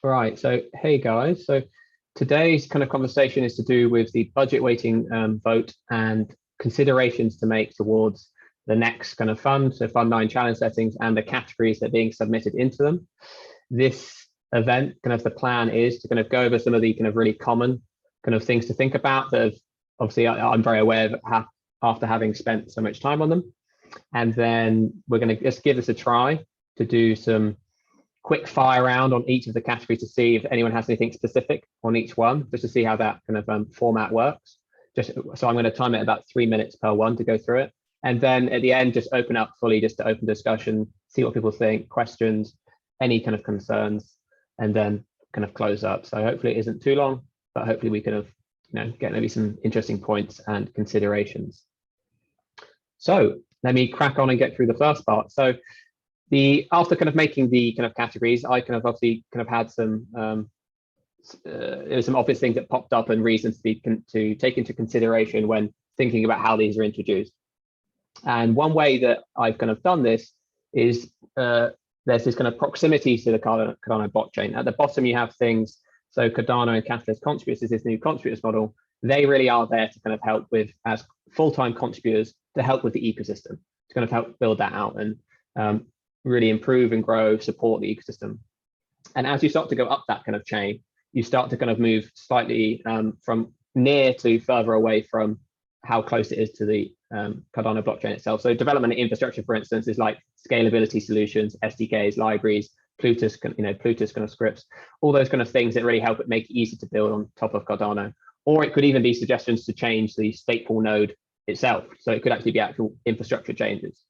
Right, so hey guys, so today's kind of conversation is to do with the budget weighting vote and considerations to make towards the next kind of fund, so Fund 9 challenge settings and the categories that are being submitted into them. This event, kind of the plan is to kind of go over some of the kind of really common kind of things to think about that have, obviously I'm very aware of after having spent so much time on them. And then we're going to just give this a try to do some quick fire round on each of the categories to see if anyone has anything specific on each one, just to see how that kind of format works. So I'm going to time it about 3 minutes per one to go through it. And then at the end, just open up fully, just to open discussion, see what people think, questions, any kind of concerns, and then kind of close up. So hopefully it isn't too long, but hopefully we kind of, get maybe some interesting points and considerations. So let me crack on and get through the first part. So after kind of making the kind of categories, I kind of obviously kind of had some there were some obvious things that popped up and reasons to take into consideration when thinking about how these are introduced. And one way that I've kind of done this is there's this kind of proximity to the Cardano blockchain. At the bottom, you have things, so Cardano and Catalyst contributors is this new contributors model. They really are there to kind of help with, as full-time contributors, to help with the ecosystem, to kind of help build that out and really improve and grow, support the ecosystem. And as you start to go up that kind of chain, you start to kind of move slightly from near to further away from how close it is to the Cardano blockchain itself. So development and infrastructure, for instance, is like scalability solutions, SDKs, libraries, Plutus, Plutus kind of scripts, all those kind of things that really help it make it easy to build on top of Cardano. Or it could even be suggestions to change the stateful node itself. So it could actually be actual infrastructure changes.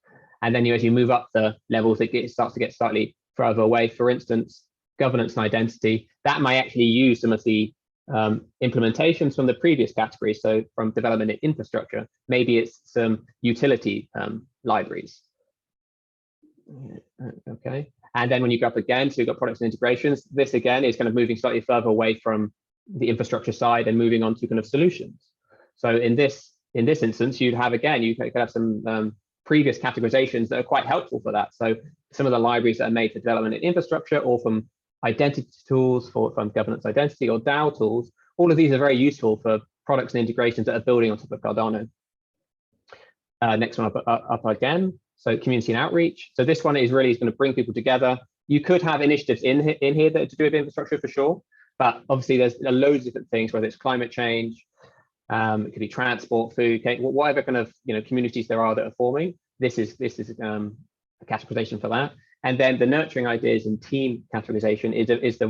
And then as you move up the levels, it starts to get slightly further away. For instance, governance and identity, that might actually use some of the implementations from the previous categories. So from development and infrastructure, maybe it's some utility libraries. Okay. And then when you go up again, so you've got products and integrations, this again is kind of moving slightly further away from the infrastructure side and moving on to kind of solutions. So in this instance, you'd have, again, you could have some previous categorizations that are quite helpful for that. So some of the libraries that are made for development and infrastructure, or from identity tools from governance identity, or DAO tools, all of these are very useful for products and integrations that are building on top of Cardano. Next one up again. So community and outreach. So this one is really going to bring people together. You could have initiatives in here that are to do with infrastructure for sure, but obviously there's loads of different things, whether it's climate change, it could be transport, food, whatever kind of communities there are that are forming. This is a categorization for that. And then the nurturing ideas and team categorization is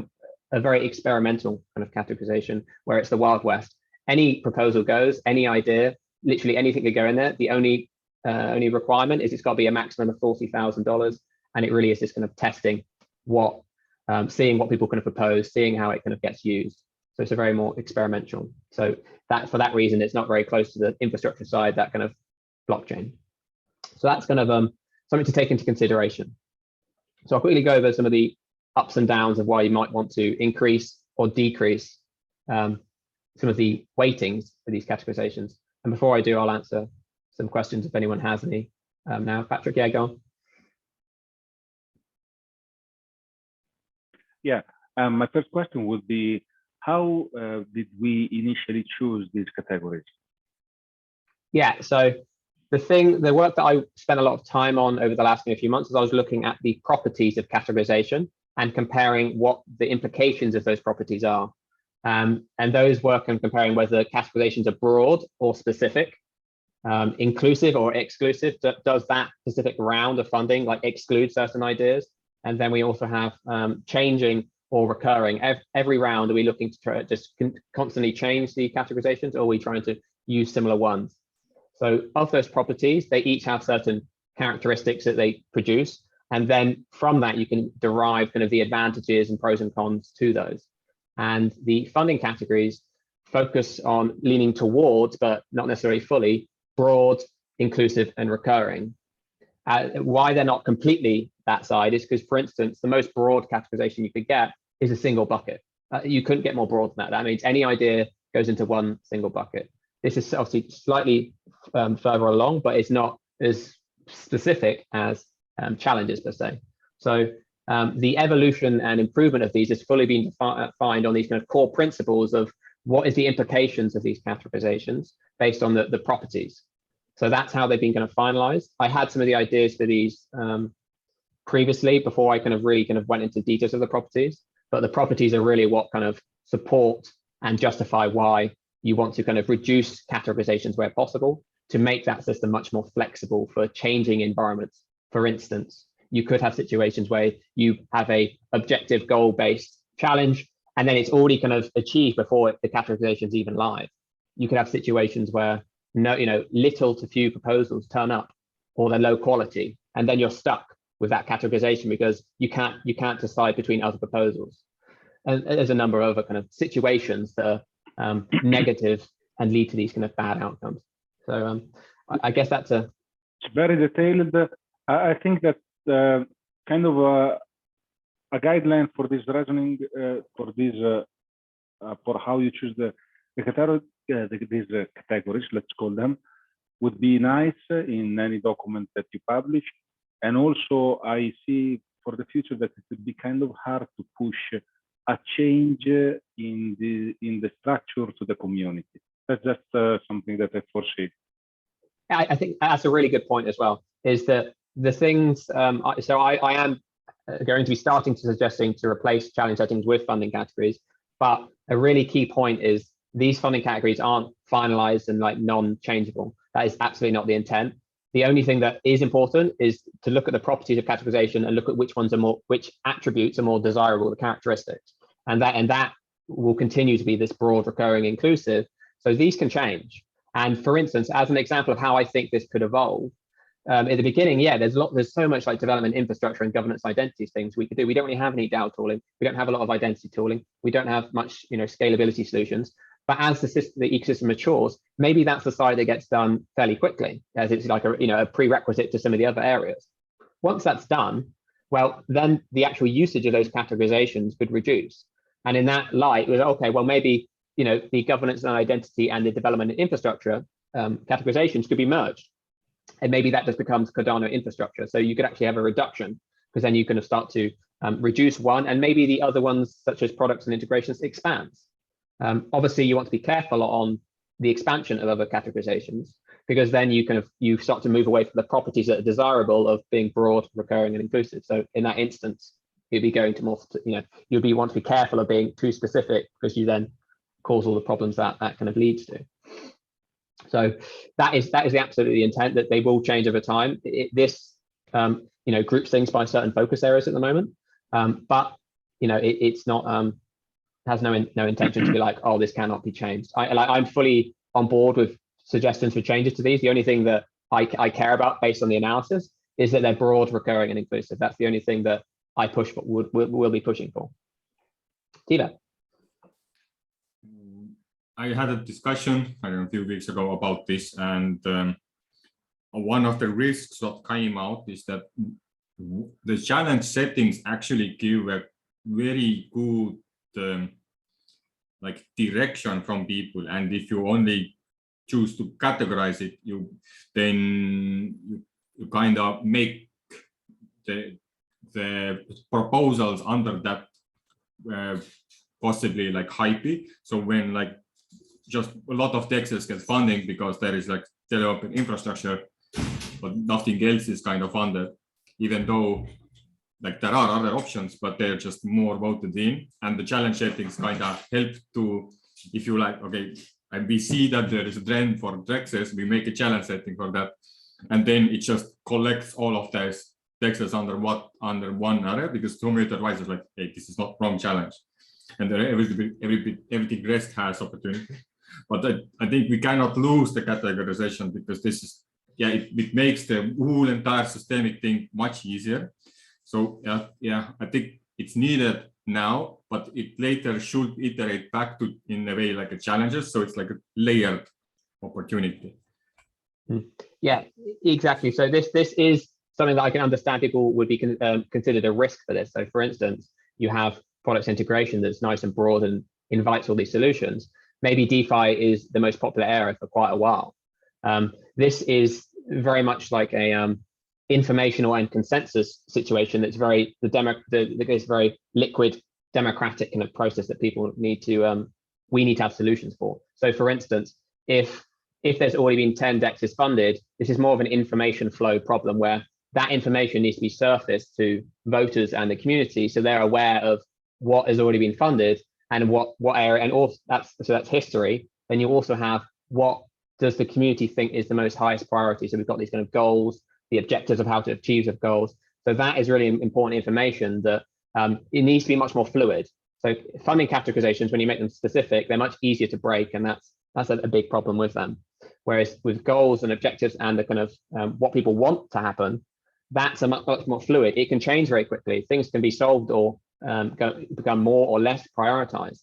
a very experimental kind of categorization, where it's the Wild West. Any proposal goes, any idea, literally anything could go in there. The only requirement is it's got to be a maximum of $40,000, and it really is just kind of testing seeing what people kind of propose, seeing how it kind of gets used. So it's a very more experimental. So for that reason, it's not very close to the infrastructure side, that kind of blockchain. So that's kind of something to take into consideration. So I'll quickly go over some of the ups and downs of why you might want to increase or decrease some of the weightings for these categorizations. And before I do, I'll answer some questions if anyone has any now. Patrick, yeah, go on. Yeah, my first question would be, how did we initially choose these categories? Yeah, so the work that I spent a lot of time on over the last few months is I was looking at the properties of categorization and comparing what the implications of those properties are. And those work on comparing whether categorizations are broad or specific, inclusive or exclusive. Does that specific round of funding like exclude certain ideas? And then we also have changing or recurring. Every round, are we looking to try to just constantly change the categorizations, or are we trying to use similar ones? So of those properties, they each have certain characteristics that they produce. And then from that, you can derive kind of the advantages and pros and cons to those. And the funding categories focus on leaning towards, but not necessarily fully, broad, inclusive, and recurring. Why they're not completely that side is because, for instance, the most broad categorization you could get is a single bucket. You couldn't get more broad than that. That means any idea goes into one single bucket. This is obviously slightly further along, but it's not as specific as challenges per se. So The evolution and improvement of these has fully been defined on these kind of core principles of what is the implications of these categorizations based on the properties. So that's how they've been kind of finalized. I had some of the ideas for these previously before I kind of really kind of went into details of the properties, but the properties are really what kind of support and justify why you want to kind of reduce categorizations where possible to make that system much more flexible for changing environments. For instance, you could have situations where you have a objective goal-based challenge, and then it's already kind of achieved before the categorization is even live. You could have situations where little to few proposals turn up, or they're low quality, and then you're stuck with that categorization because you can't decide between other proposals. And there's a number of other kind of situations that are negative and lead to these kind of bad outcomes. So I guess that's a very detailed. I think that kind of a guideline for this reasoning for how you choose these categories, let's call them, would be nice in any document that you publish. And also, I see for the future that it would be kind of hard to push a change in the structure to the community. That's just something that I foresee. I think that's a really good point as well, is that the things, so I am going to be starting to suggesting to replace challenge settings with funding categories, but a really key point is these funding categories aren't finalized and like non-changeable. That is absolutely not the intent. The only thing that is important is to look at the properties of categorization and look at which attributes are more desirable, the characteristics, and that will continue to be this broad, recurring, inclusive. So these can change. And for instance, as an example of how I think this could evolve, at the beginning, yeah, there's so much like development infrastructure and governance identities things we could do. We don't really have any DAO tooling. We don't have a lot of identity tooling. We don't have much, scalability solutions. But as the ecosystem matures, maybe that's the side that gets done fairly quickly, as it's like a prerequisite to some of the other areas. Once that's done, well, then the actual usage of those categorizations could reduce. And in that light, it was okay. Well, maybe the governance and identity and the development and infrastructure categorizations could be merged, and maybe that just becomes Cardano infrastructure. So you could actually have a reduction because then you can start to reduce one, and maybe the other ones, such as products and integrations, expands. Obviously, you want to be careful on the expansion of other categorizations, because then you start to move away from the properties that are desirable of being broad, recurring, and inclusive. So in that instance, you'd be going to more, you'd want to be careful of being too specific, because you then cause all the problems that kind of leads to. So that is the absolutely intent, that they will change over time. This groups things by certain focus areas at the moment, but it's not. Has no intention to be like, oh, this cannot be changed. I'm fully on board with suggestions for changes to these. The only thing that I care about based on the analysis is that they're broad, recurring, and inclusive. That's the only thing that I push for, will be pushing for. Tiva. I had a discussion a few weeks ago about this, and one of the risks that came out is that the challenge settings actually give a very good direction from people, and if you only choose to categorize it, you kind of make the proposals under that possibly like hypey. So when just a lot of Texas gets funding because there is developing infrastructure, but nothing else is kind of funded, even though there are other options, but they're just more voted in. And the challenge settings kind of help to, if you okay, and we see that there is a trend for Texas, we make a challenge setting for that, and then it just collects all of those Texas under one area, because community advisors hey, this is not wrong challenge, and then everything rest has opportunity. But I think we cannot lose the categorization, because this is, it makes the whole entire systemic thing much easier. So I think it's needed now, but it later should iterate back to, in a way, like a challenges. So it's like a layered opportunity. Yeah, exactly. So this is something that I can understand people would be considered a risk for this. So for instance, you have products integration that's nice and broad and invites all these solutions. Maybe DeFi is the most popular area for quite a while. This is very much like a informational and consensus situation that's very very liquid democratic kind of process that people need to we need to have solutions for. So for instance, if there's already been 10 DEXs funded, this is more of an information flow problem where that information needs to be surfaced to voters and the community so they're aware of what has already been funded and what area, and also that's history. Then you also have what does the community think is the most highest priority. So we've got these kind of goals, the objectives of how to achieve the goals. So that is really important information that it needs to be much more fluid. So funding categorizations, when you make them specific, they're much easier to break, and that's a big problem with them. Whereas with goals and objectives and the kind of what people want to happen, that's a much more fluid. It can change very quickly. Things can be solved or become more or less prioritized,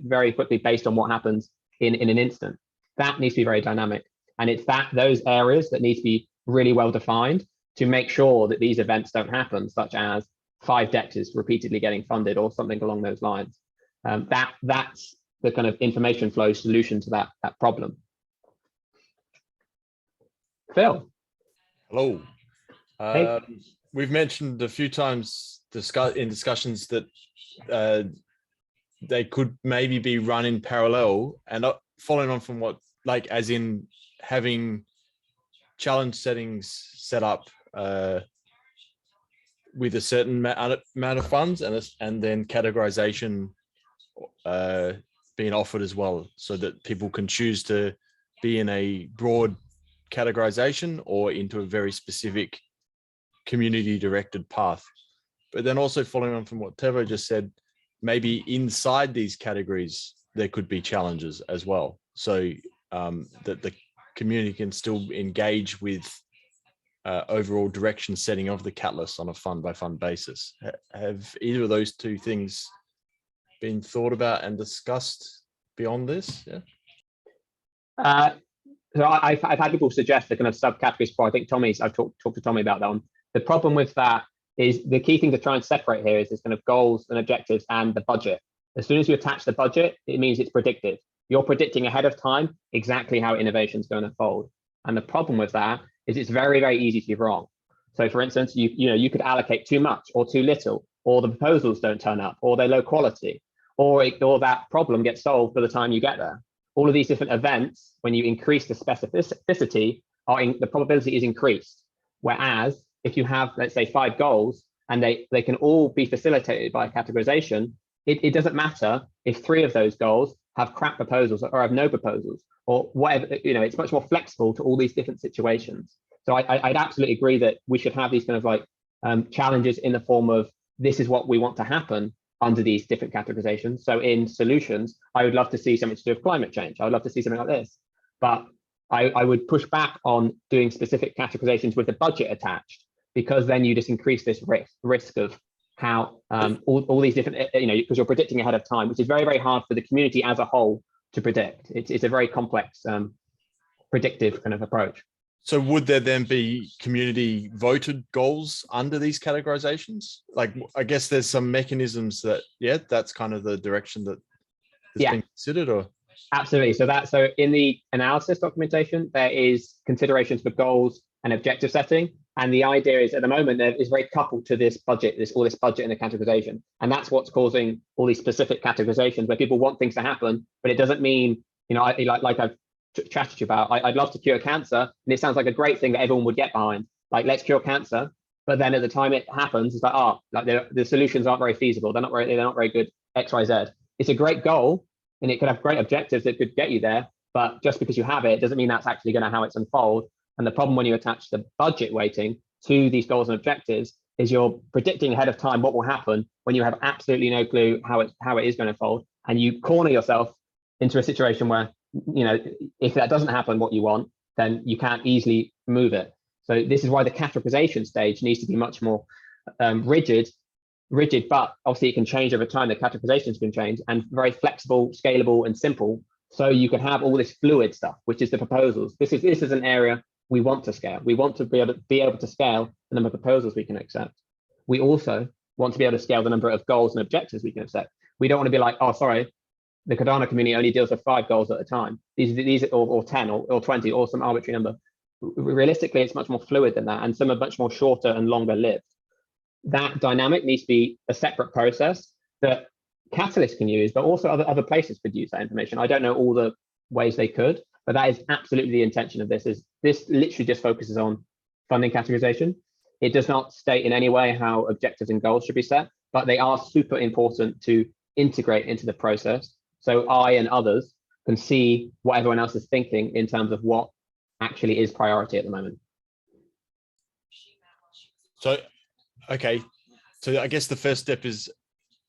very quickly based on what happens in an instant. That needs to be very dynamic, and it's those areas that need to be really well defined to make sure that these events don't happen, such as 5 DEXs repeatedly getting funded or something along those lines. That's the kind of information flow solution to that problem. Phil. Hello. Hey. We've mentioned a few times in discussions that they could maybe be run in parallel, and following on from what, like, as in having challenge settings set up with a certain amount of funds and then categorization being offered as well, so that people can choose to be in a broad categorization or into a very specific community directed path. But then also following on from what Tevo just said, maybe inside these categories there could be challenges as well, so that the community can still engage with overall direction setting of the catalyst on a fund by fund basis. Have either of those two things been thought about and discussed beyond this? Yeah. So I've had people suggest the kind of subcategories before. I think I've talked to Tommy about that one. The problem with that is the key thing to try and separate here is this kind of goals and objectives and the budget. As soon as you attach the budget, it means it's predictive. You're predicting ahead of time exactly how innovation is going to unfold. And the problem with that is it's very, very easy to be wrong. So for instance, you could allocate too much or too little, or the proposals don't turn up, or they're low quality, or that problem gets solved by the time you get there. All of these different events, when you increase the specificity, the probability is increased. Whereas if you have, let's say, 5 goals and they can all be facilitated by categorization, it doesn't matter if 3 of those goals have crap proposals or have no proposals or whatever. It's much more flexible to all these different situations. So I'd absolutely agree that we should have these kind of like challenges in the form of this is what we want to happen under these different categorizations. So in solutions, I would love to see something to do with climate change. I would love to see something like this, but I would push back on doing specific categorizations with the budget attached, because then you just increase this risk of how all these different, because you're predicting ahead of time, which is very, very hard for the community as a whole to predict. It's a very complex predictive kind of approach. So would there then be community voted goals under these categorizations? Like, I guess there's some mechanisms that, that's kind of the direction that is being considered, or? Absolutely. So in the analysis documentation, there is considerations for goals and objective setting. And the idea is at the moment there is very coupled to this budget, all this budget and the categorization. And that's what's causing all these specific categorizations where people want things to happen, but it doesn't mean, like I've chatted to you about, I'd love to cure cancer, and it sounds like a great thing that everyone would get behind, like let's cure cancer. But then at the time it happens, it's like, the solutions aren't very feasible. They're not very good X, Y, Z. It's a great goal and it could have great objectives that could get you there, but just because you have it doesn't mean that's actually going to how it's unfold. And the problem when you attach the budget weighting to these goals and objectives is you're predicting ahead of time what will happen when you have absolutely no clue how it is going to unfold, and you corner yourself into a situation where, if that doesn't happen what you want, then you can't easily move it. So this is why the categorization stage needs to be much more rigid, but obviously it can change over time. The categorizations can change, and very flexible, scalable, and simple. So you can have all this fluid stuff, which is the proposals. This is an area we want to scale. We want to be able to scale the number of proposals we can accept. We also want to be able to scale the number of goals and objectives we can accept. We don't want to be like, oh, sorry, the Cardano community only deals with 5 goals at a time. These or 10 or 20 or some arbitrary number. realistically, it's much more fluid than that, and some are much more shorter and longer lived. That dynamic needs to be a separate process that Catalyst can use, but also other places could use that information. I don't know all the ways they could, but that is absolutely the intention of this. Is this literally just focuses on funding categorization. It does not state in any way how objectives and goals should be set, but they are super important to integrate into the process. So I and others can see what everyone else is thinking in terms of what actually is priority at the moment. So, okay. So I guess the first step is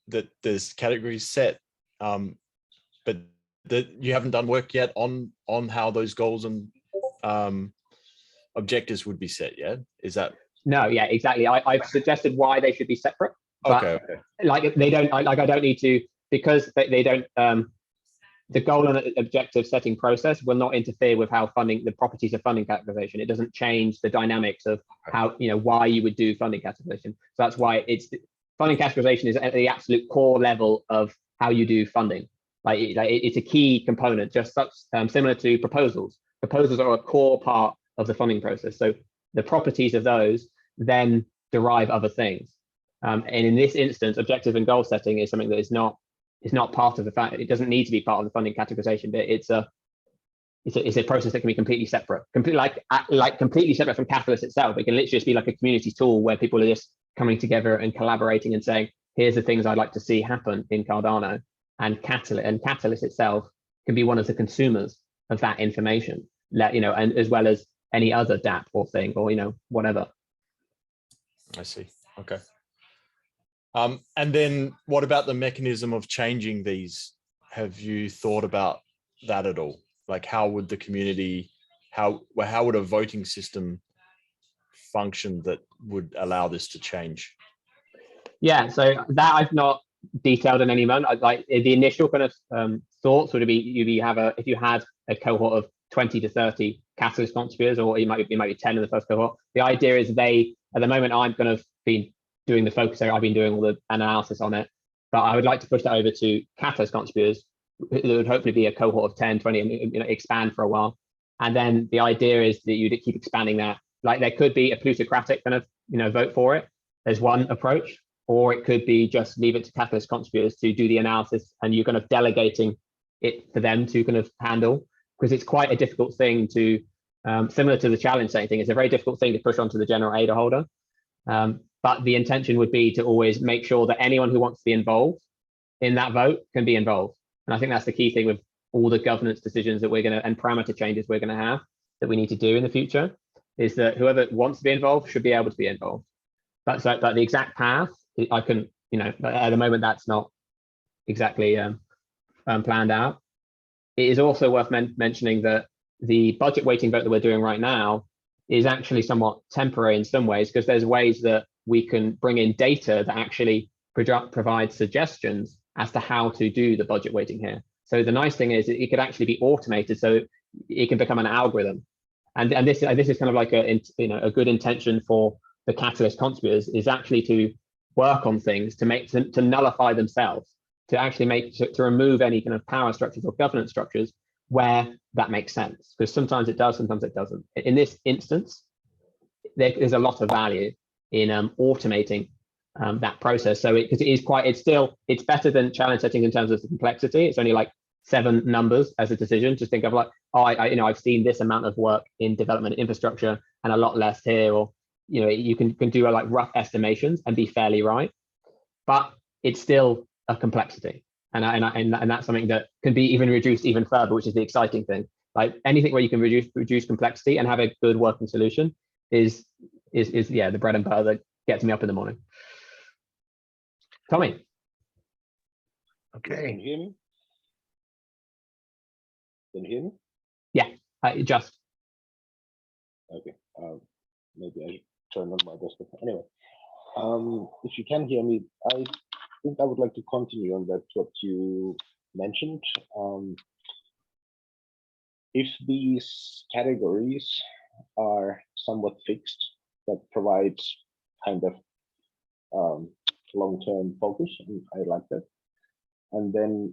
that there's categories set, but that you haven't done work yet on how those goals and objectives would be set. Yeah, is that? No, yeah, exactly. I've suggested why they should be separate. Okay. Like they don't. I don't need to, because they don't. The goal and objective setting process will not interfere with how the properties of funding categorization. It doesn't change the dynamics of how, why you would do funding categorization. So that's why funding categorization is at the absolute core level of how you do funding. It's a key component, just similar to proposals. Proposals are a core part of the funding process. So the properties of those then derive other things. And in this instance, objective and goal setting is something that is not part of the fact. It doesn't need to be part of the funding categorization bit. It's a process that can be completely separate, completely separate from Catalyst itself. It can literally just be like a community tool where people are just coming together and collaborating and saying, here's the things I'd like to see happen in Cardano. And Catalyst itself can be one of the consumers of that information, and as well as any other DApp or thing, or whatever. I see. Okay. And then what about the mechanism of changing these? Have you thought about that at all? Like, how would the community, how would a voting system function that would allow this to change? Yeah, so that I've not detailed in any moment. Like the initial kind of thoughts would be if you had a cohort of 20 to 30 Catalyst contributors, or it might be 10 in the first cohort. The idea is at the moment I'm going to be doing the focus area. I've been doing all the analysis on it, but I would like to push that over to Catalyst contributors. There would hopefully be a cohort of 10, 20, and expand for a while. And then the idea is that you'd keep expanding that. Like there could be a plutocratic kind of, vote for it. There's one approach, or it could be just leave it to Catalyst contributors to do the analysis, and you're kind of delegating it for them to kind of handle, because it's quite a difficult thing to, similar to the challenge setting thing, it's a very difficult thing to push onto the general ADA holder. But the intention would be to always make sure that anyone who wants to be involved in that vote can be involved. And I think that's the key thing with all the governance decisions that and parameter changes we're going to have that we need to do in the future, is that whoever wants to be involved should be able to be involved. But the exact path, I can, at the moment, that's not exactly planned out. It is also worth mentioning that the budget weighting vote that we're doing right now is actually somewhat temporary in some ways, because there's ways that we can bring in data that actually provide suggestions as to how to do the budget weighting here. So the nice thing is it could actually be automated, so it can become an algorithm. And this is kind of like a good intention for the Catalyst contributors, is actually to work on things to nullify themselves, to actually to remove any kind of power structures or governance structures where that makes sense, because sometimes it does, sometimes it doesn't. In this instance, there's a lot of value in automating that process. So it's better than challenge setting in terms of the complexity. It's only like 7 numbers as a decision. Just think of like, I've seen this amount of work in development infrastructure and a lot less here, or you can do like rough estimations and be fairly right, but it's still a complexity. And that's something that can be even reduced even further, which is the exciting thing. Like anything where you can reduce complexity and have a good working solution is the bread and butter that gets me up in the morning. Tommy. Okay. Can you hear me? Can you hear me? Yeah, just. Okay. Maybe I turn on my desktop. Anyway, if you can hear me, I think I would like to continue on that what you mentioned. If these categories are somewhat fixed, that provides kind of long-term focus, and I like that. And then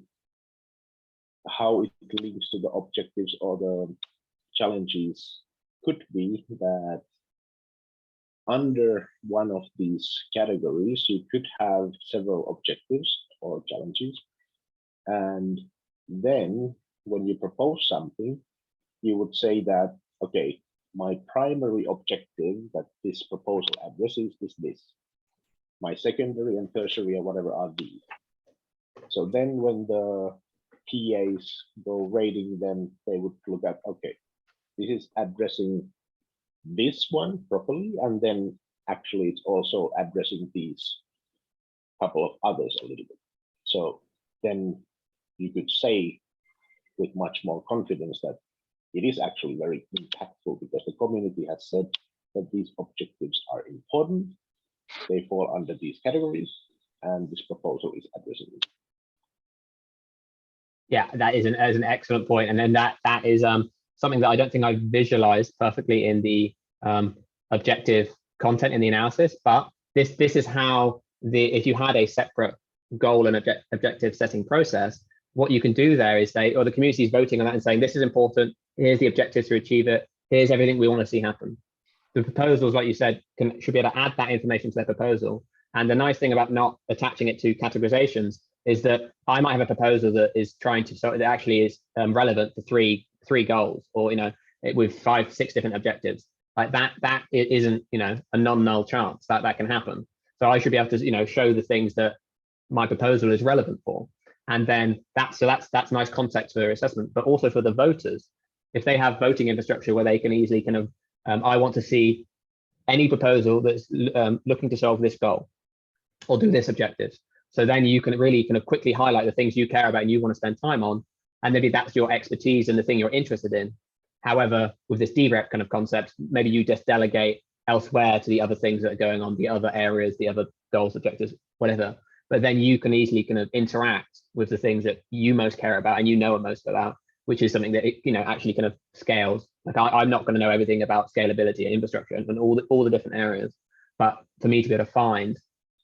how it links to the objectives or the challenges could be that under one of these categories, you could have several objectives or challenges. And then when you propose something, you would say that, okay, my primary objective that this proposal addresses is this. My secondary and tertiary or whatever are these. So then when the PAs go rating them, they would look at, okay, this is addressing this one properly, and then actually it's also addressing these couple of others a little bit. So then you could say with much more confidence that it is actually very impactful because the community has said that these objectives are important, they fall under these categories, and this proposal is addressing it. Yeah, that is an excellent point. And then that is something that I don't think I visualized perfectly in the objective content in the analysis, but this is how if you had a separate goal and objective setting process, what you can do there is say, or the community is voting on that and saying, this is important, here's the objectives to achieve it, here's everything we want to see happen. The proposals, like you said, should be able to add that information to their proposal. And the nice thing about not attaching it to categorizations is that I might have a proposal that is trying to, so it actually is relevant to three goals, or with 5-6 different objectives. Like that it isn't a non-null chance that can happen. So I should be able to show the things that my proposal is relevant for. And then that's nice context for assessment, but also for the voters, if they have voting infrastructure where they can easily kind of I want to see any proposal that's looking to solve this goal or do this objective. So then you can really kind of quickly highlight the things you care about and you want to spend time on, and maybe that's your expertise and the thing you're interested in. However, with this DREP kind of concept, maybe you just delegate elsewhere to the other things that are going on, the other areas, the other goals, objectives, whatever. But then you can easily kind of interact with the things that you most care about and are most about, which is something that actually kind of scales. Like I'm not going to know everything about scalability and infrastructure and all the different areas, but for me to be able to find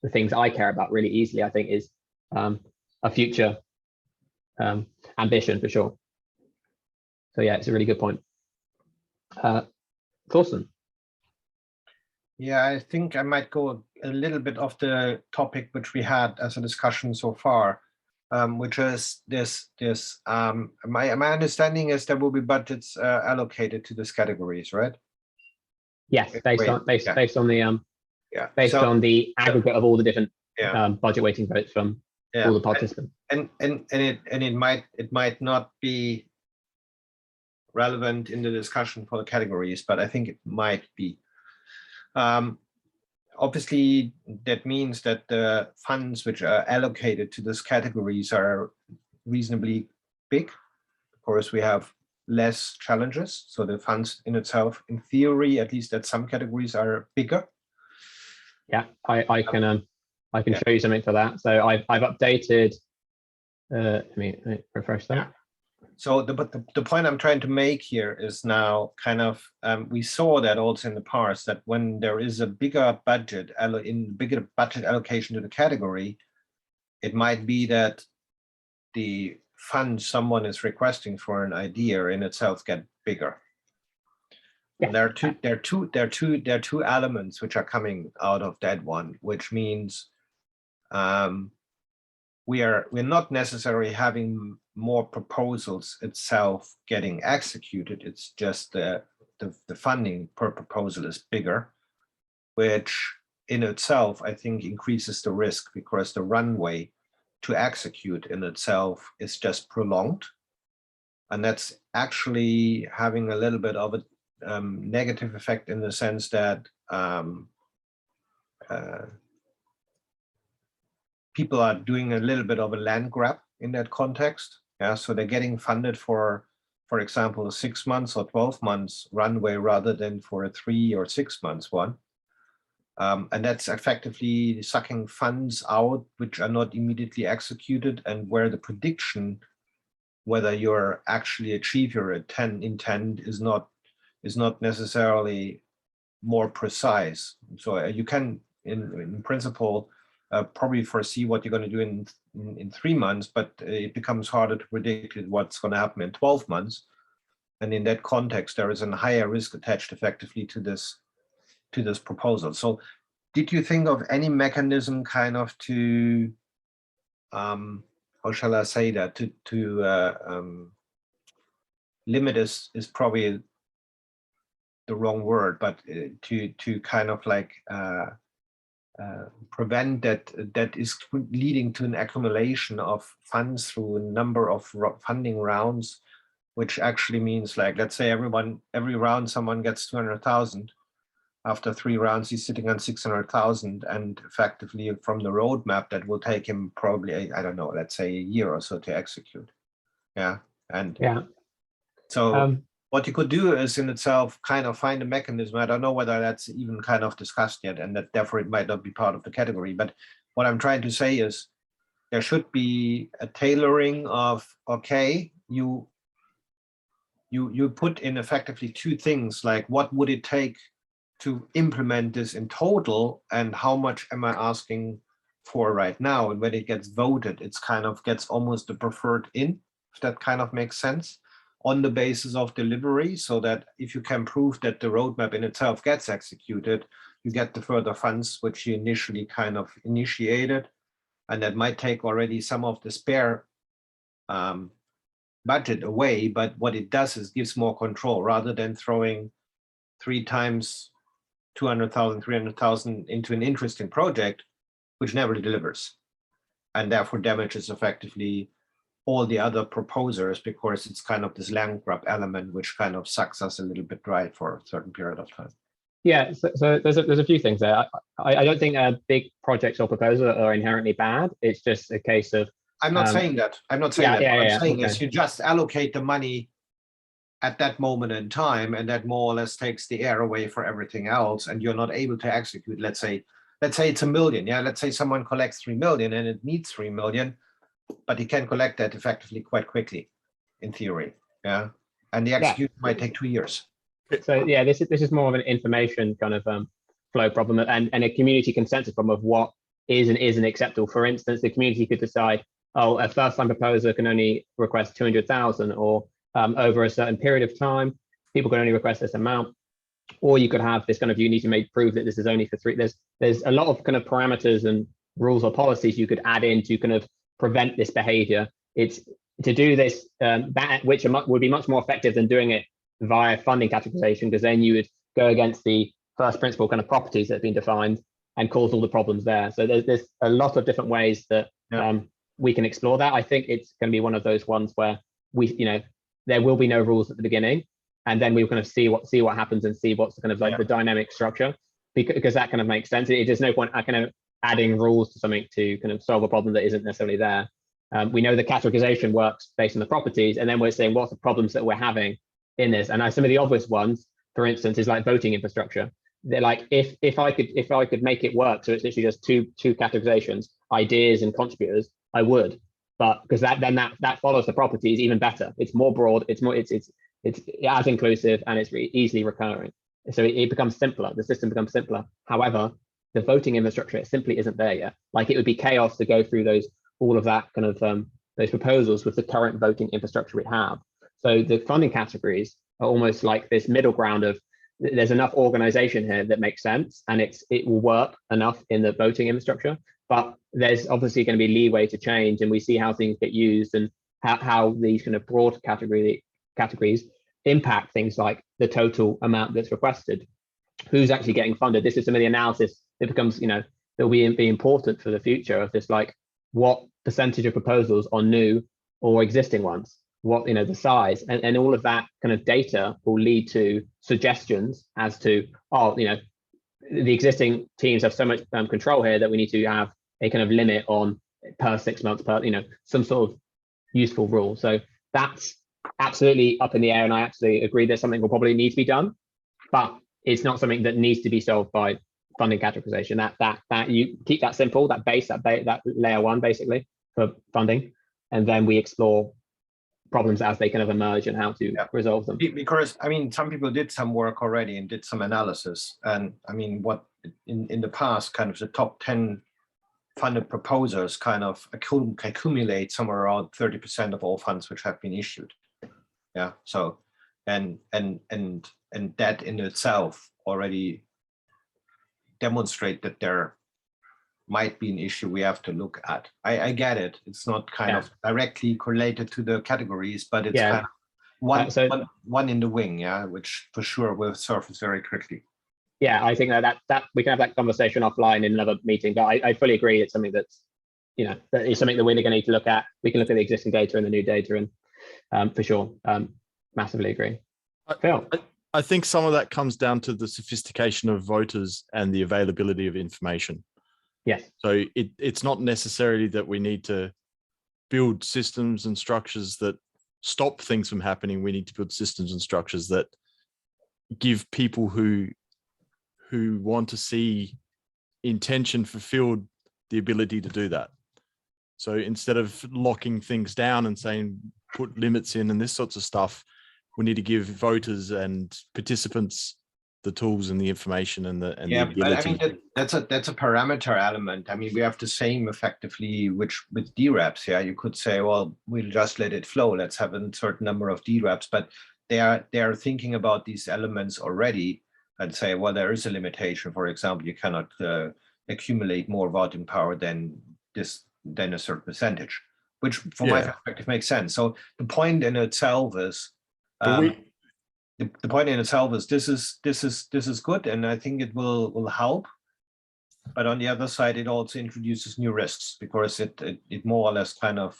the things I care about really easily, I think is a future ambition for sure. So yeah, it's a really good point. Thorsten. Yeah, I think I might go a little bit off the topic which we had as a discussion so far, which is this. My understanding is there will be budgets allocated to these categories, right? Yes, based on the on the aggregate of all the different budget weighting votes from all the participants. And it might not be relevant in the discussion for the categories, but I think it might be. Obviously, that means that the funds which are allocated to these categories are reasonably big. Of course, we have less challenges, so the funds in itself, in theory, at least at some categories, are bigger. Yeah, I can show you something for that. So I've updated. Let me refresh that. So the point I'm trying to make here is now kind of we saw that also in the past, that when there is a bigger budget allocation to the category, it might be that the funds someone is requesting for an idea in itself get bigger. Yeah. There are two elements which are coming out of that one, which means we're not necessarily having more proposals itself getting executed. It's just the funding per proposal is bigger, which in itself, I think, increases the risk because the runway to execute in itself is just prolonged. And that's actually having a little bit of a negative effect in the sense that people are doing a little bit of a land grab in that context. Yeah, so they're getting funded for example, a 6 months or 12 months runway rather than for a 3 or 6 months one. And that's effectively sucking funds out which are not immediately executed, and where the prediction whether you're actually achieve your intent is not necessarily more precise. So you can, in principle, probably foresee what you're going to do in 3 months, but it becomes harder to predict what's going to happen in 12 months. And in that context, there is a higher risk attached effectively to this proposal. So did you think of any mechanism kind of to, how shall I say that, to limit is probably the wrong word, but to kind of like prevent that is leading to an accumulation of funds through a number of funding rounds, which actually means, like, let's say every round someone gets 200,000. After 3 rounds, he's sitting on 600,000, and effectively from the roadmap that will take him probably, I don't know, let's say a year or so to execute. Yeah, and Yeah. So what you could do is in itself kind of find a mechanism. I don't know whether that's even kind of discussed yet, and that therefore it might not be part of the category. But what I'm trying to say is there should be a tailoring of, okay, you put in effectively 2 things, like what would it take to implement this in total, and how much am I asking for right now? And when it gets voted, it's kind of gets almost the preferred in, if that kind of makes sense, on the basis of delivery, so that if you can prove that the roadmap in itself gets executed, you get the further funds which you initially kind of initiated, and that might take already some of the spare budget away. But what it does is gives more control, rather than throwing 3 times 200,000, 300,000 into an interesting project, which never delivers, and therefore damages effectively all the other proposers, because it's kind of this land grab element which kind of sucks us a little bit dry for a certain period of time. Yeah, so there's a few things there. I don't think big projects or proposals are inherently bad. It's just a case of. I'm not saying that. I'm not saying that. What I'm saying is you just allocate the money at that moment in time, and that more or less takes the air away for everything else, and you're not able to execute. Let's say it's $1 million. Yeah, let's say someone collects 3 million and it needs 3 million, but he can collect that effectively quite quickly, in theory. Yeah, and the execution might take 2 years. So yeah, this is more of an information kind of flow problem, and a community consensus problem of what is and isn't acceptable. For instance, the community could decide, oh, a first-time proposer can only request 200,000, or over a certain period of time, people can only request this amount. Or you could have this kind of, you need to prove that this is only for 3. There's a lot of kind of parameters and rules or policies you could add in to kind of prevent this behavior. It's to do this, which would be much more effective than doing it via funding categorization, because then you would go against the first principle kind of properties that have been defined and cause all the problems there. So there's a lot of different ways that we can explore that. I think it's going to be one of those ones where there will be no rules at the beginning, and then we'll kind of see what happens and see what's kind of like the dynamic structure, because that kind of makes sense. There's no point kind of adding rules to something to kind of solve a problem that isn't necessarily there. We know the categorization works based on the properties, and then we're saying what's the problems that we're having in this. And some of the obvious ones, for instance, is like voting infrastructure. They're like, if I could make it work, so it's literally just two categorizations, ideas and contributors, I would. But because that follows the properties even better. It's more broad. It's as inclusive, and it's easily recurring. So it becomes simpler. The system becomes simpler. However, the voting infrastructure, it simply isn't there yet. Like, it would be chaos to go through all of that kind of those proposals with the current voting infrastructure we have. So the funding categories are almost like this middle ground of, there's enough organization here that makes sense, and it will work enough in the voting infrastructure. But there's obviously going to be leeway to change, and we see how things get used and how these kind of broad categories impact things like the total amount that's requested, who's actually getting funded. This is some of the analysis that becomes, that will be important for the future of this, like what percentage of proposals are new or existing ones, what, the size, and all of that kind of data will lead to suggestions as to, the existing teams have so much control here that we need to have a kind of limit on per 6 months, per, some sort of useful rule. So that's absolutely up in the air, and I absolutely agree that something will probably need to be done, but it's not something that needs to be solved by funding categorization. That you keep that simple, that layer 1 basically for funding, and then we explore problems as they kind of emerge and how to resolve them. Because some people did some work already and did some analysis, and what in the past, kind of the top 10 funded proposers kind of accumulate somewhere around 30% of all funds which have been issued. Yeah, so and that in itself already demonstrate that there might be an issue we have to look at. I get it. It's not kind of directly correlated to the categories, but it's kind of one in the wing, which for sure will surface very quickly. Yeah, I think that we can have that conversation offline in another meeting, but I fully agree it's something that's, that is something that we're going to need to look at. We can look at the existing data and the new data, and for sure, massively agree. Phil? I think some of that comes down to the sophistication of voters and the availability of information. Yes. So it's not necessarily that we need to build systems and structures that stop things from happening. We need to build systems and structures that give people who want to see intention fulfilled the ability to do that. So instead of locking things down and saying put limits in and this sorts of stuff, we need to give voters and participants the tools and the information and the ability. But I mean that's a parameter element. I mean, we have the same effectively with DREPs. Yeah, you could say, well, we'll just let it flow. Let's have a certain number of DREPs, but they are thinking about these elements already and say, well, there is a limitation. For example, you cannot accumulate more voting power than a certain percentage, which from my perspective makes sense. So the point in itself is, the point in itself is this is good, and I think it will help. But on the other side, it also introduces new risks because it more or less kind of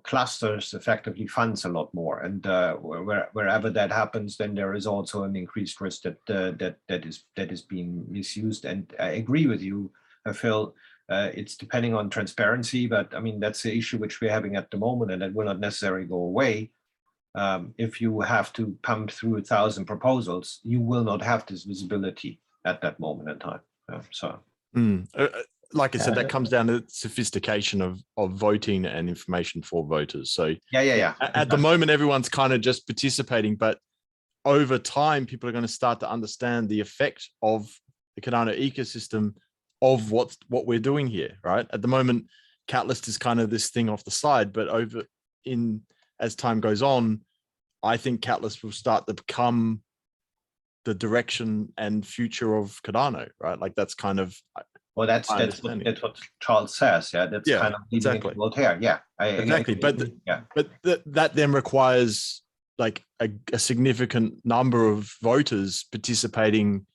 clusters effectively funds a lot more, and wherever that happens, then there is also an increased risk that is being misused. And I agree with you, Phil. It's depending on transparency, but I mean that's the issue which we're having at the moment, and that will not necessarily go away. If you have to pump through 1,000 proposals, you will not have this visibility at that moment in time. Like I said, that comes down to sophistication of voting and information for voters. So at the moment, everyone's kind of just participating, but over time, people are going to start to understand the effect of the Cardano ecosystem of what we're doing here, right? At the moment, Catalyst is kind of this thing off the side, but as time goes on, I think Catalyst will start to become the direction and future of Cardano, right? Like that's kind of that's what Charles says. Yeah, that's kind of exactly Voltaire. Yeah, exactly. But that then requires like a significant number of voters participating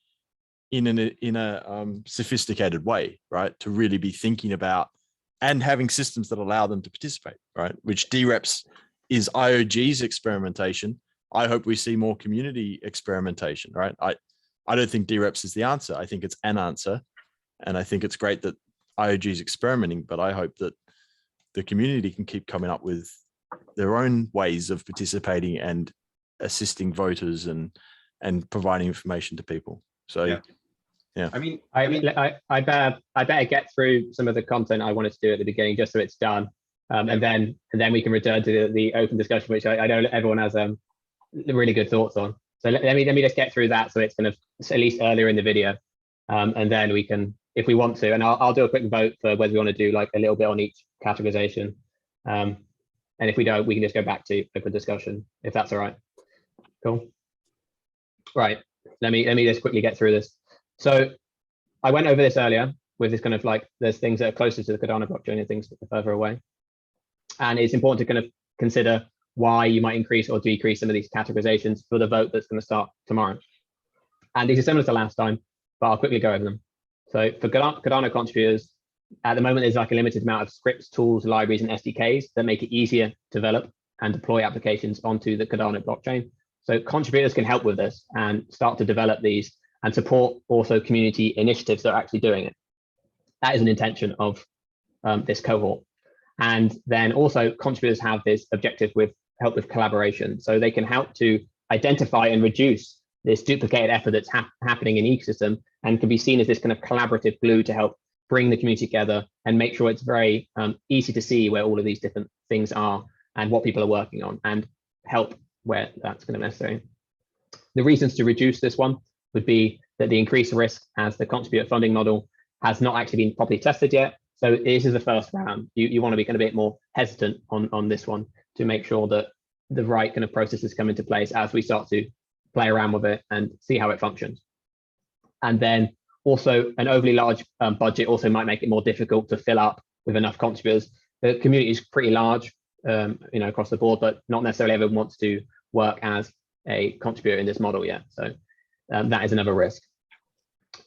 in a sophisticated way, right? To really be thinking about and having systems that allow them to participate, right? Which DREPs is IOG's experimentation. I hope we see more community experimentation, right? I don't think DREPs is the answer. I think it's an answer. And I think it's great that IOG is experimenting, but I hope that the community can keep coming up with their own ways of participating and assisting voters and providing information to people. So, yeah. I better get through some of the content I wanted to do at the beginning, just so it's done. And then we can return to the open discussion, which I know everyone has really good thoughts on. So let me just get through that, so it's kind of at least earlier in the video, and then we can, if we want to, and I'll do a quick vote for whether we want to do like a little bit on each categorization, and if we don't, we can just go back to open discussion, if that's all right. Cool. Right. Let me just quickly get through this. So I went over this earlier with this kind of like there's things that are closer to the Cardano blockchain and things that are further away. And it's important to kind of consider why you might increase or decrease some of these categorizations for the vote that's going to start tomorrow. And these are similar to last time, but I'll quickly go over them. So for Cardano contributors, at the moment, there's like a limited amount of scripts, tools, libraries, and SDKs that make it easier to develop and deploy applications onto the Cardano blockchain. So contributors can help with this and start to develop these and support also community initiatives that are actually doing it. That is an intention of this cohort. And then also contributors have this objective with help with collaboration. So they can help to identify and reduce this duplicated effort that's happening in the ecosystem and can be seen as this kind of collaborative glue to help bring the community together and make sure it's very easy to see where all of these different things are and what people are working on and help where that's going to be necessary. The reasons to reduce this one would be that the increased risk as the contributor funding model has not actually been properly tested yet. So this is the first round. You want to be kind of a bit more hesitant on this one to make sure that the right kind of processes come into place as we start to play around with it and see how it functions. And then also an overly large budget also might make it more difficult to fill up with enough contributors. The community is pretty large, across the board, but not necessarily everyone wants to work as a contributor in this model yet. So that is another risk.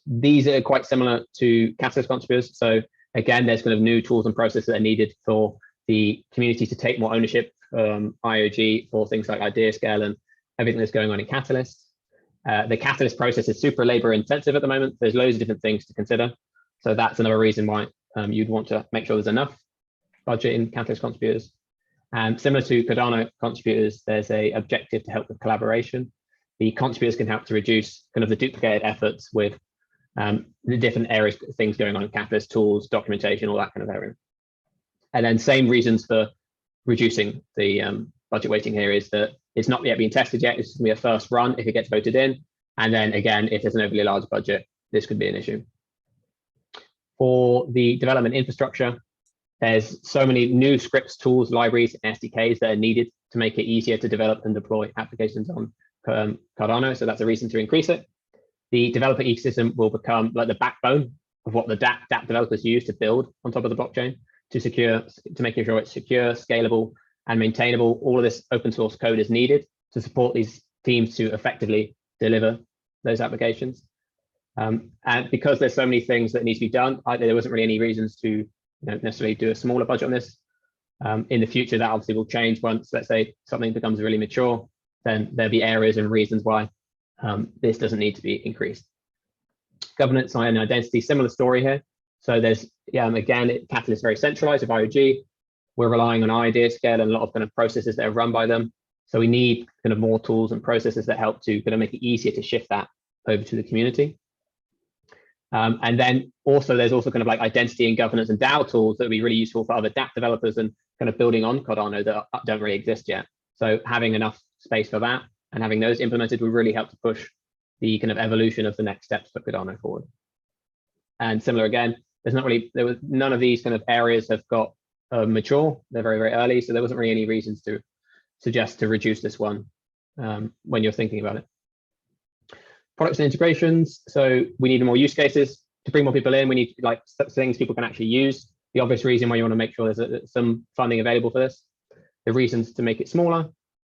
These are quite similar to Catalyst contributors. So again, there's kind of new tools and processes that are needed for the community to take more ownership, IOG, for things like idea scale and everything that's going on in Catalyst. The Catalyst process is super labor intensive at the moment. There's loads of different things to consider. So that's another reason why you'd want to make sure there's enough budget in Catalyst contributors. And similar to Cardano contributors, there's an objective to help with collaboration. The contributors can help to reduce kind of the duplicated efforts with the different areas, things going on in Catalyst, tools, documentation, all that kind of area. And then same reasons for reducing the budget weighting here is that it's not yet being tested yet. It's going to be a first run if it gets voted in. And then again, if there's an overly large budget, this could be an issue. For the development infrastructure, there's so many new scripts, tools, libraries, and SDKs that are needed to make it easier to develop and deploy applications on Cardano. So that's a reason to increase it. The developer ecosystem will become like the backbone of what the dApp developers use to build on top of the blockchain to making sure it's secure, scalable, and maintainable. All of this open source code is needed to support these teams to effectively deliver those applications. And because there's so many things that need to be done, there wasn't really any reasons to necessarily do a smaller budget on this. In the future, that obviously will change once, let's say, something becomes really mature, then there'll be areas and reasons why this doesn't need to be increased. Governance and identity, similar story here. So there's, again, Catalyst is very centralized with IOG. We're relying on idea scale and a lot of kind of processes that are run by them. So we need kind of more tools and processes that help to kind of make it easier to shift that over to the community. And then also there's also kind of like identity and governance and DAO tools that would be really useful for other dApp developers and kind of building on Cardano that don't really exist yet. So having enough space for that and having those implemented will really help to push the kind of evolution of the next steps for Cardano forward. And similar again, none of these kind of areas have got mature. They're very, very early. So there wasn't really any reasons to suggest to reduce this one when you're thinking about it. Products and integrations. So we need more use cases to bring more people in. We need like things people can actually use. The obvious reason why you want to make sure there's some funding available for this. The reasons to make it smaller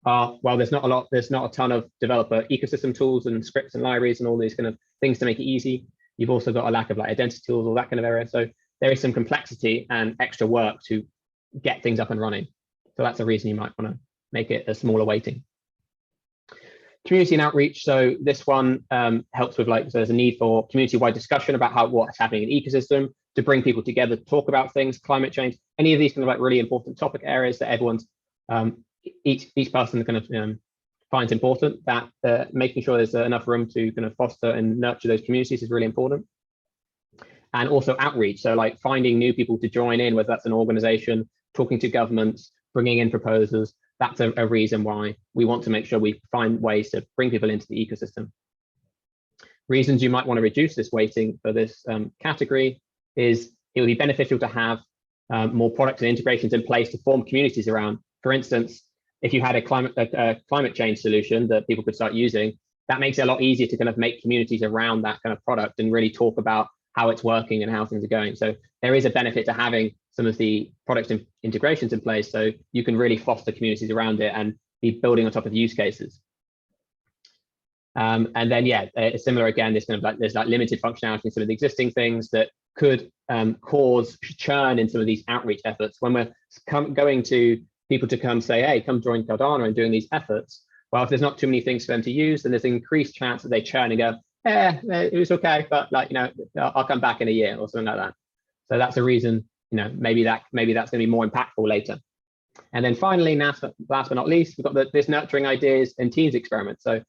are, well, there's not a ton of developer ecosystem tools and scripts and libraries and all these kind of things to make it easy. You've also got a lack of like identity tools, all that kind of area. So there is some complexity and extra work to get things up and running. So that's a reason you might want to make it a smaller weighting. Community and outreach. So this one helps with so there's a need for community-wide discussion about what's happening in the ecosystem to bring people together to talk about things, climate change, any of these kind of like really important topic areas that everyone's each person kind of finds important. That making sure there's enough room to kind of foster and nurture those communities is really important. And also outreach. So like finding new people to join in, whether that's an organization, talking to governments, bringing in proposals. That's a reason why we want to make sure we find ways to bring people into the ecosystem. Reasons you might want to reduce this weighting for this category is it will be beneficial to have more products and integrations in place to form communities around. For instance, if you had a climate change solution that people could start using, that makes it a lot easier to kind of make communities around that kind of product and really talk about how it's working and how things are going. So there is a benefit to having some of the product integrations in place so you can really foster communities around it and be building on top of use cases. And then, similar again, there's like limited functionality in some of the existing things that could cause churn in some of these outreach efforts. When we're going to people to come say, hey, come join Cardano and doing these efforts, well, if there's not too many things for them to use, then there's an increased chance that they churn and go, it was okay, but I'll come back in a year or something like that. So that's a reason, maybe that's going to be more impactful later. And then finally, last but not least, we've got this nurturing ideas and teams experiment. So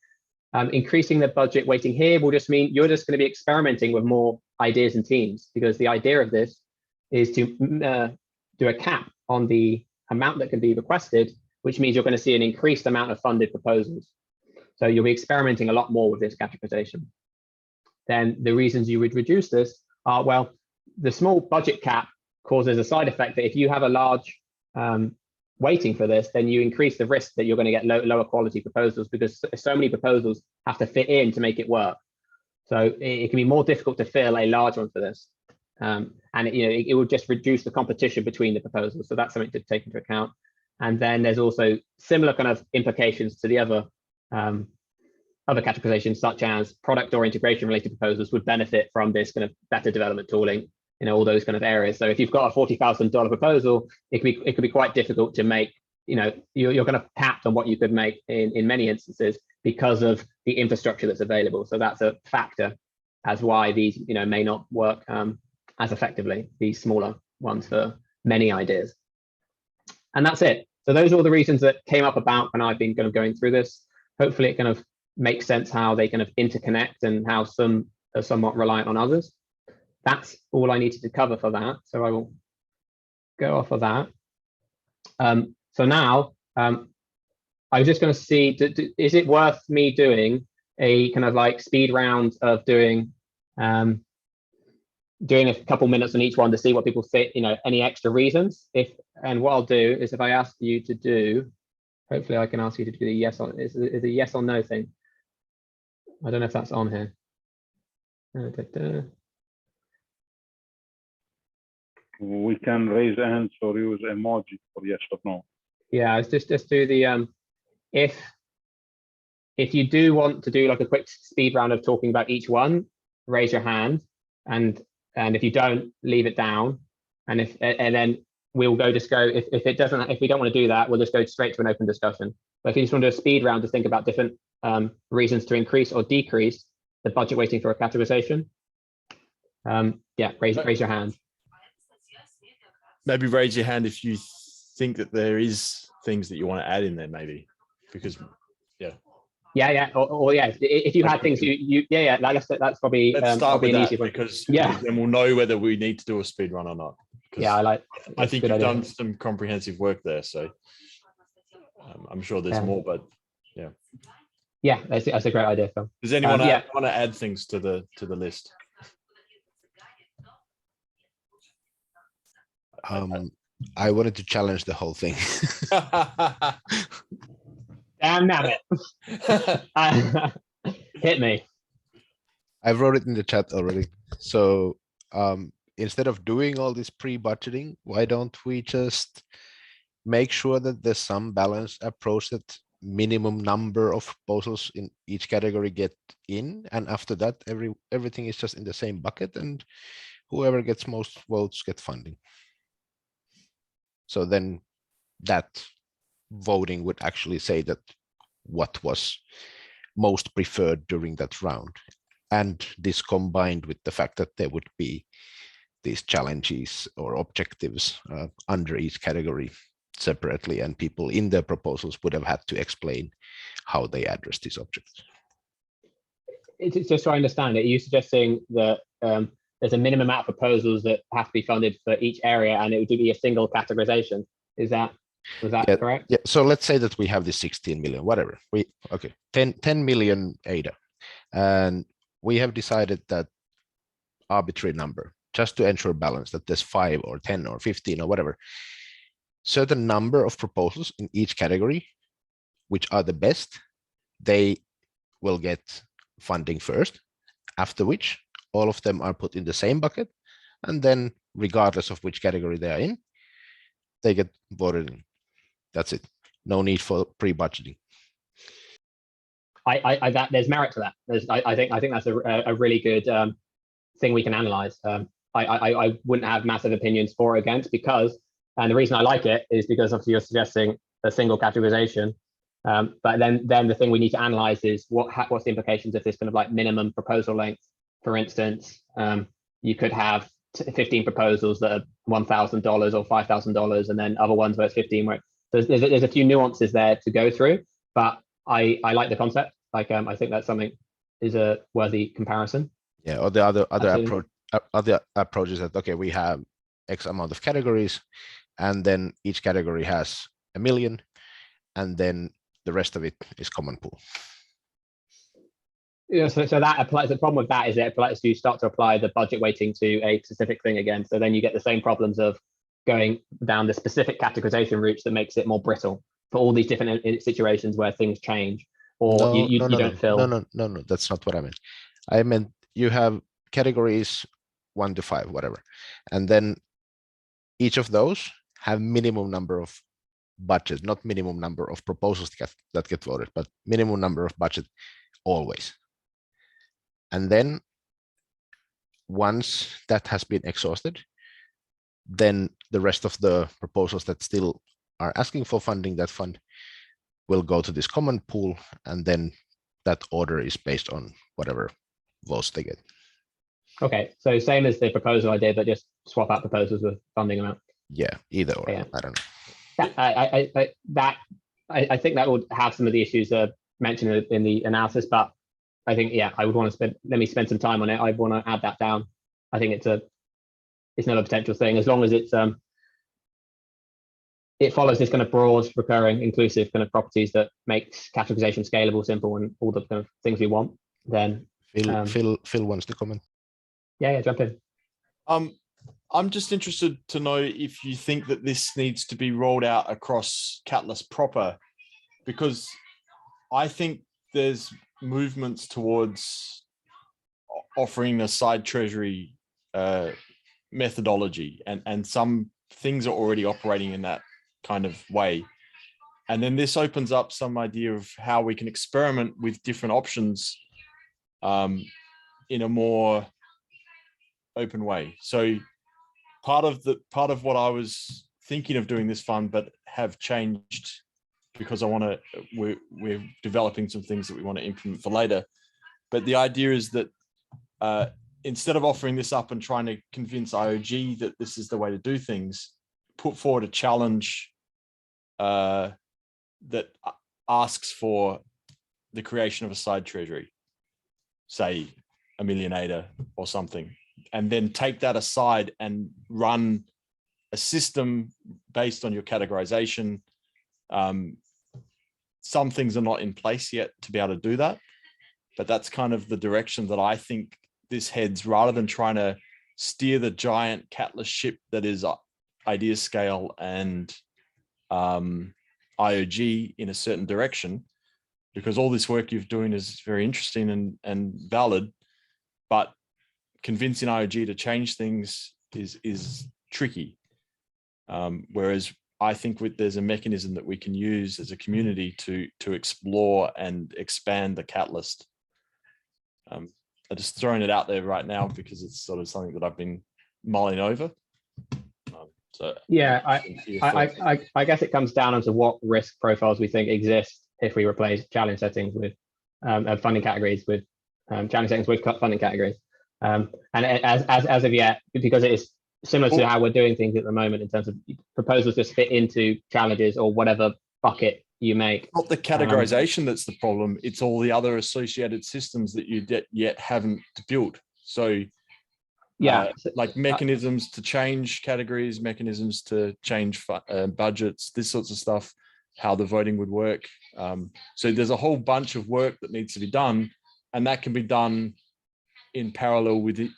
increasing the budget weighting here will just mean you're just going to be experimenting with more ideas and teams, because the idea of this is to do a cap on the amount that can be requested, which means you're going to see an increased amount of funded proposals. So you'll be experimenting a lot more with this categorization. Then the reasons you would reduce this are, well, the small budget cap causes a side effect that if you have a large weighting for this, then you increase the risk that you're going to get lower quality proposals, because so many proposals have to fit in to make it work. So it can be more difficult to fill a large one for this. And it will just reduce the competition between the proposals. So that's something to take into account. And then there's also similar kind of implications to the other categorizations, such as product or integration related proposals would benefit from this kind of better development tooling, all those kind of areas. So if you've got a $40,000 proposal, it could be quite difficult to make, you're kind of capped on what you could make in many instances because of the infrastructure that's available. So that's a factor as why these, may not work as effectively, these smaller ones, for many ideas. And that's it. So those are all the reasons that came up about when I've been kind of going through this. Hopefully it kind of makes sense how they kind of interconnect and how some are somewhat reliant on others. That's all I needed to cover for that. So I will go off of that. So now I was just going to see, is it worth me doing a kind of like speed round of doing a couple minutes on each one to see what people think, any extra reasons? And what I'll do is, if I ask you to do, hopefully I can ask you to do the yes on, is a yes or no thing. I don't know if that's on here. We can raise hands or use emoji for yes or no. Yeah, it's just do the if you do want to do like a quick speed round of talking about each one, raise your hand, and if you don't, leave it down, and then we'll just go, if we don't want to do that, we'll just go straight to an open discussion. But if you just want to do a speed round to think about different reasons to increase or decrease the budget weighting for a categorization, yeah, raise your hand. Maybe raise your hand if you think that there is things that you want to add in there, maybe, because yeah, or yeah, if you had things that's probably let's start with that, because then we'll know whether we need to do a speed run or not. Yeah, I think you've done some comprehensive work there, so I'm sure there's more, but yeah, that's a great idea, Phil. Does anyone want to add things to the list? I wanted to challenge the whole thing. Damn it. Hit me. I wrote it in the chat already. So instead of doing all this pre-budgeting, why don't we just make sure that there's some balanced approach, that minimum number of proposals in each category get in, and after that everything is just in the same bucket, and whoever gets most votes get funding. So then that voting would actually say that what was most preferred during that round. And this combined with the fact that there would be these challenges or objectives under each category separately, and people in their proposals would have had to explain how they address these objects. It's just so I understand it, are you suggesting that there's a minimum amount of proposals that have to be funded for each area, and it would be a single categorization? Was that correct? Yeah. So let's say that we have this 16 million, whatever. 10 million ADA, and we have decided that arbitrary number, just to ensure balance, that there's 5 or 10 or 15 or whatever, certain number of proposals in each category, which are the best, they will get funding first, after which all of them are put in the same bucket, and then regardless of which category they are in, they get voted in. That's it. No need for pre-budgeting. There's merit to that. I think that's a really good thing we can analyze. I wouldn't have massive opinions for or against, because, and the reason I like it is because obviously you're suggesting a single categorization, but then the thing we need to analyze is what's the implications of this kind of like minimum proposal length. For instance, you could have 15 proposals that are $1,000 or $5,000, and then other ones where it's 15. Where there's a few nuances there to go through, but I like the concept. Like I think that's something is a worthy comparison. Yeah, or the other approaches that, okay, we have X amount of categories, and then each category has $1 million, and then the rest of it is common pool. Yeah, so that applies. The problem with that is it applies to start to apply the budget weighting to a specific thing again. So then you get the same problems of going down the specific categorization routes that makes it more brittle for all these different situations where things change, or you don't feel. No, that's not what I meant. I meant you have categories 1 to 5, whatever, and then each of those have minimum number of budget, not minimum number of proposals that get voted, but minimum number of budget always. And then once that has been exhausted, then the rest of the proposals that still are asking for funding, that fund will go to this common pool, and then that order is based on whatever votes they get. Okay, so same as the proposal I did, but just swap out proposals with funding amount. Yeah, either or. Yeah. I don't know. I think that would have some of the issues mentioned in the analysis, but I think, yeah, I would want to let me spend some time on it. I want to add that down. I think it's another potential thing, as long as it follows this kind of broad, recurring, inclusive kind of properties that makes categorization scalable, simple, and all the kind of things we want. Then Phil wants to comment. Yeah, jump in. I'm just interested to know if you think that this needs to be rolled out across Catalyst proper, because I think there's movements towards offering a side treasury methodology, and some things are already operating in that kind of way. And then this opens up some idea of how we can experiment with different options in a more open way. So part of what I was thinking of doing this fund, but have changed because we're developing some things that we want to implement for later. But the idea is that instead of offering this up and trying to convince IOG that this is the way to do things, put forward a challenge that asks for the creation of a side treasury, say $1 million ADA or something, and then take that aside and run a system based on your categorization. Some things are not in place yet to be able to do that, but that's kind of the direction that I think this heads, rather than trying to steer the giant Catalyst ship that is idea scale and IOG in a certain direction, because all this work you're doing is very interesting and valid, but convincing IOG to change things is tricky. Whereas I think there's a mechanism that we can use as a community to explore and expand the Catalyst. I'm just throwing it out there right now because it's sort of something that I've been mulling over. So yeah, I guess it comes down to what risk profiles we think exist if we replace challenge settings with funding categories with challenge settings with funding categories. And as of yet, because it is similar to how we're doing things at the moment in terms of proposals just fit into challenges or whatever bucket you make. Not the categorization that's the problem. It's all the other associated systems that you yet haven't built. So yeah, like mechanisms to change categories, mechanisms to change budgets, this sorts of stuff, how the voting would work. So there's a whole bunch of work that needs to be done, and that can be done in parallel with the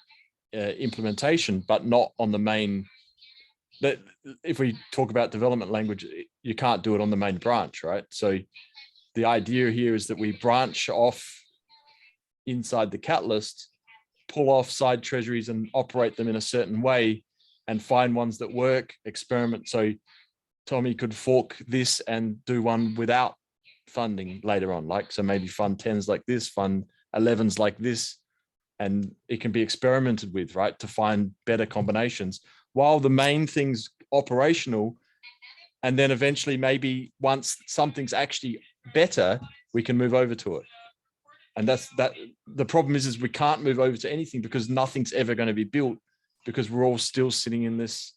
implementation, but not on the main. That if we talk about development language, you can't do it on the main branch, right? So the idea here is that we branch off inside the Catalyst, pull off side treasuries and operate them in a certain way and find ones that work, experiment. So Tommy could fork this and do one without funding later on, like, so maybe fund 10s like this, fund 11s like this, and it can be experimented with, right, to find better combinations while the main thing's operational. And then eventually, maybe once something's actually better, we can move over to it. And that's the problem is we can't move over to anything because nothing's ever going to be built, because we're all still sitting in this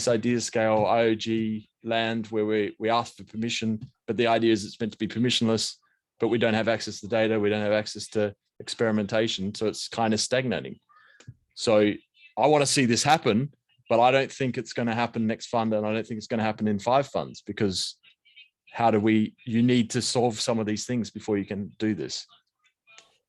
idea scale IOG land where we ask for permission, but the idea is it's meant to be permissionless, but we don't have access to data, we don't have access to experimentation, so it's kind of stagnating. So I want to see this happen, but I don't think it's going to happen next fund, and I don't think it's going to happen in 5 funds, because you need to solve some of these things before you can do this.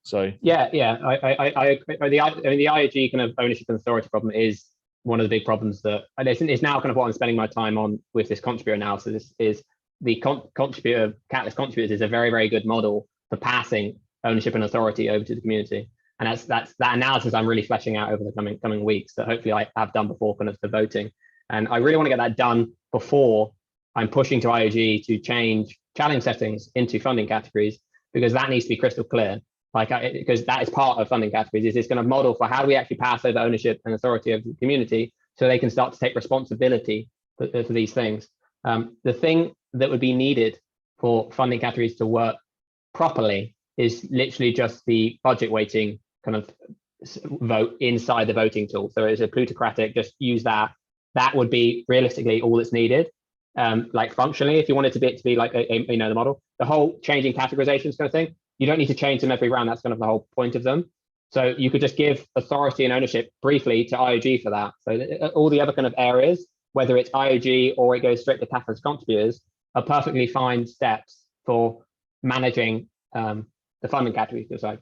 So yeah, I agree. The IOG kind of ownership and authority problem is one of the big problems that it's now kind of what I'm spending my time on with this contributor analysis is the contributor catalyst contributors is a very, very good model for passing ownership and authority over to the community. And that analysis I'm really fleshing out over the coming weeks that hopefully I have done before kind of the voting. And I really want to get that done before I'm pushing to IOG to change challenge settings into funding categories, because that needs to be crystal clear. Because that is part of funding categories, is it's going to model for how do we actually pass over ownership and authority of the community so they can start to take responsibility for these things. The thing that would be needed for funding categories to work properly is literally just the budget weighting kind of vote inside the voting tool. So it's a plutocratic, just use that. That would be realistically all that's needed. Like functionally, if you want it to be like the model, the whole changing categorizations kind of thing, you don't need to change them every round. That's kind of the whole point of them. So you could just give authority and ownership briefly to IOG for that. So all the other kind of areas, whether it's IOG or it goes straight to catalyst contributors, are perfectly fine steps for managing the funding categories. So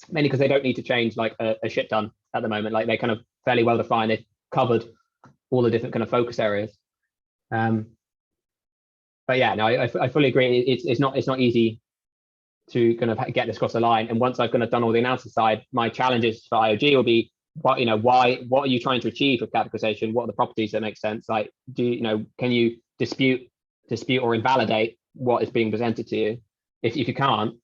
mainly because they don't need to change like a shit ton at the moment. Like they're kind of fairly well defined. They've covered all the different kind of focus areas. But yeah, no, I fully agree. It's not easy to kind of get this across the line. And once I've kind of done all the analysis side, my challenges for IOG will be, what are you trying to achieve with categorization? What are the properties that make sense? Like, can you dispute or invalidate what is being presented to you? If you can't,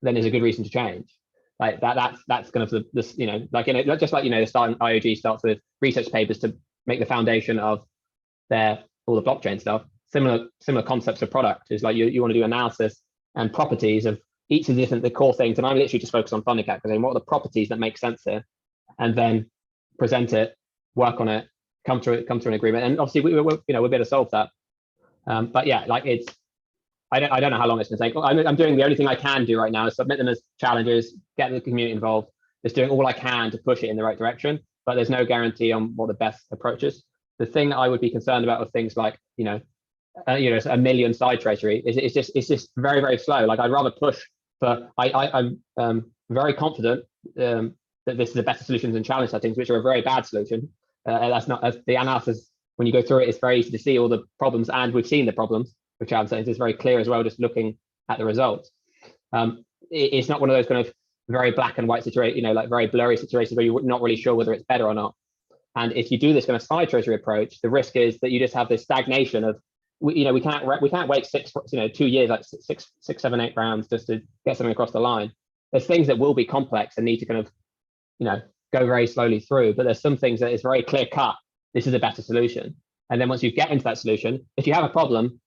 then there's a good reason to change. Like that's kind of just like the start IOG starts with research papers to make the foundation of all the blockchain stuff. Similar concepts of product is like you want to do analysis and properties of each of the core things, and I'm literally just focused on funding categories. What are the properties that make sense here, and then present it, work on it, come to an agreement, and obviously we'll be able to solve that. But yeah, like I don't know how long it's going to take. I'm doing the only thing I can do right now is submit them as challenges, get the community involved, just doing all I can to push it in the right direction. But there's no guarantee on what the best approach is. The thing that I would be concerned about with things like a million side treasury it's just very, very slow. Like I'd rather push for. I'm very confident that this is a better solution than challenge settings, which are a very bad solution. That's not the analysis. When you go through it, it's very easy to see all the problems, and we've seen the problems with challenge settings. It's very clear as well, just looking at the results. It's not one of those kind of very black and white situation, like very blurry situations where you're not really sure whether it's better or not. And if you do this kind of side treasury approach, the risk is that you just have this stagnation of, we can't wait 2 years, like six, 7, 8 rounds just to get something across the line. There's things that will be complex and need to kind of, go very slowly through, but there's some things that is very clear cut. This is a better solution. And then once you get into that solution, if you have a problem,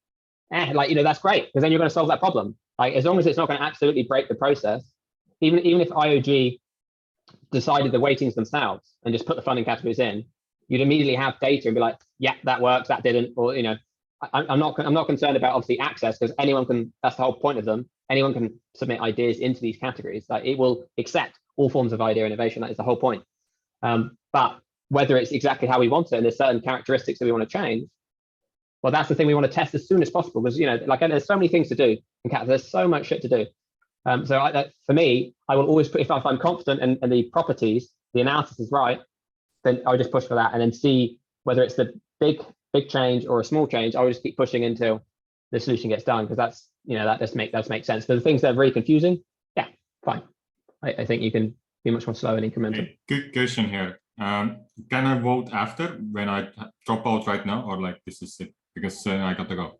that's great, because then you're going to solve that problem. Like as long as it's not going to absolutely break the process, even if IOG decided the weightings themselves and just put the funding categories in, you'd immediately have data and be like, yeah, that works, that didn't, or I'm not concerned about obviously access, because anyone can. That's the whole point of them. Anyone can submit ideas into these categories. Like it will accept all forms of idea innovation. That is the whole point. But whether it's exactly how we want it, and there's certain characteristics that we want to change, well, that's the thing we want to test as soon as possible, because there's so many things to do in categories. There's so much shit to do. For me, I will always put, if I'm confident and the properties, the analysis is right, then I'll just push for that and then see whether it's the big change or a small change. I'll just keep pushing until the solution gets done, because that's that makes sense. For the things that are very confusing, yeah, fine. I think you can be much more slow and incremental. Hey, good question here. Can I vote after when I drop out right now, or like this is it? Because I got to go.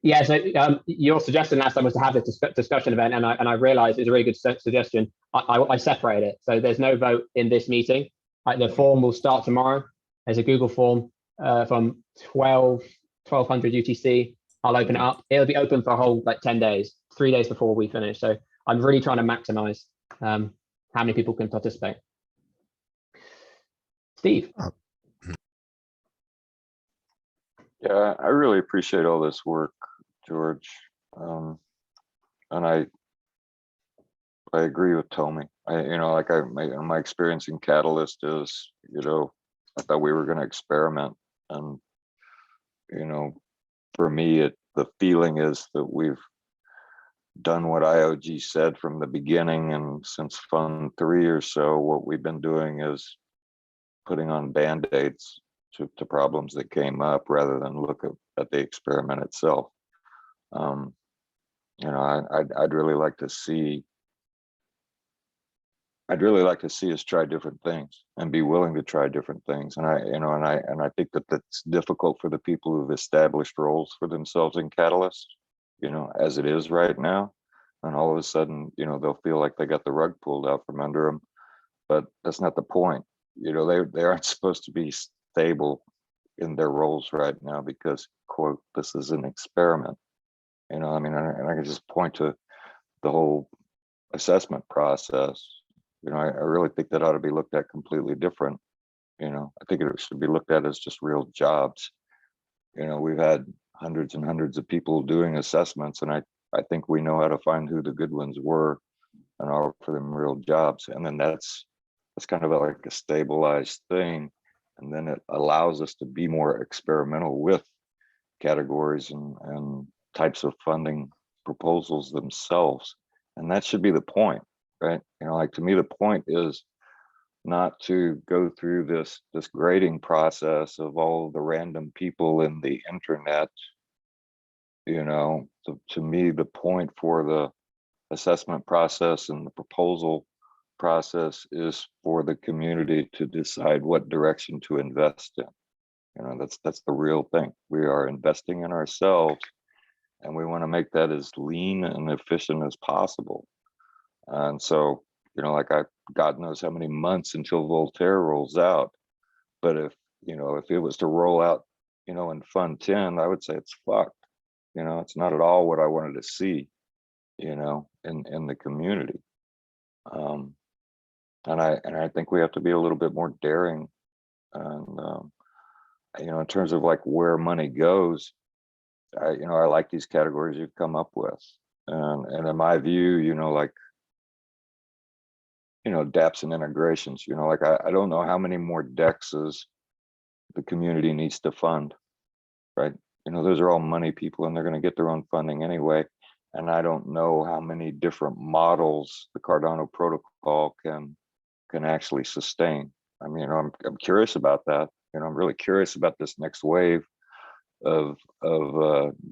Yeah, so your suggestion last time was to have this discussion event, and I realized it's a really good suggestion. I separate it, so there's no vote in this meeting. The form will start tomorrow. There's a Google form from 1200 UTC. I'll open it up. It'll be open for a whole 10 days, 3 days before we finish. So I'm really trying to maximize how many people can participate. Steve. Yeah, I really appreciate all this work, George. And I agree with Tommy. My experience in Catalyst is, I thought we were going to experiment, and for me, the feeling is that we've done what IOG said from the beginning, and since Fund 3 or so, what we've been doing is putting on band-aids to problems that came up rather than look at the experiment itself. You know, I'd really like to see. I'd really like to see us try different things and be willing to try different things. And I think that that's difficult for the people who've established roles for themselves in Catalyst, you know, as it is right now. And all of a sudden, you know, they'll feel like they got the rug pulled out from under them. But that's not the point. You know, they aren't supposed to be stable in their roles right now because, quote, this is an experiment. You know, I mean, and I can just point to the whole assessment process. You know, I really think that ought to be looked at completely different. You know, I think it should be looked at as just real jobs. You know, we've had hundreds and hundreds of people doing assessments, and I think we know how to find who the good ones were and offer them real jobs. And then that's kind of like a stabilized thing. And then it allows us to be more experimental with categories and types of funding proposals themselves. And that should be the point, right? You know, like to me, the point is not to go through this grading process of all the random people in the internet. You know, to me, the point for the assessment process and the proposal process is for the community to decide what direction to invest in. You know, that's the real thing. We are investing in ourselves, and we want to make that as lean and efficient as possible. And so, you know, like God knows how many months until Voltaire rolls out. But if it was to roll out, you know, in Fund 10, I would say it's fucked. You know, it's not at all what I wanted to see, you know, in the community. And I think we have to be a little bit more daring. And, you know, in terms of like where money goes, I like these categories you've come up with. And in my view, you know, like, you know, dApps and integrations, you know, like I don't know how many more DEXs the community needs to fund, right? You know, those are all money people and they're going to get their own funding anyway. And I don't know how many different models the Cardano protocol can actually sustain. I mean, I'm curious about that. You know, I'm really curious about this next wave of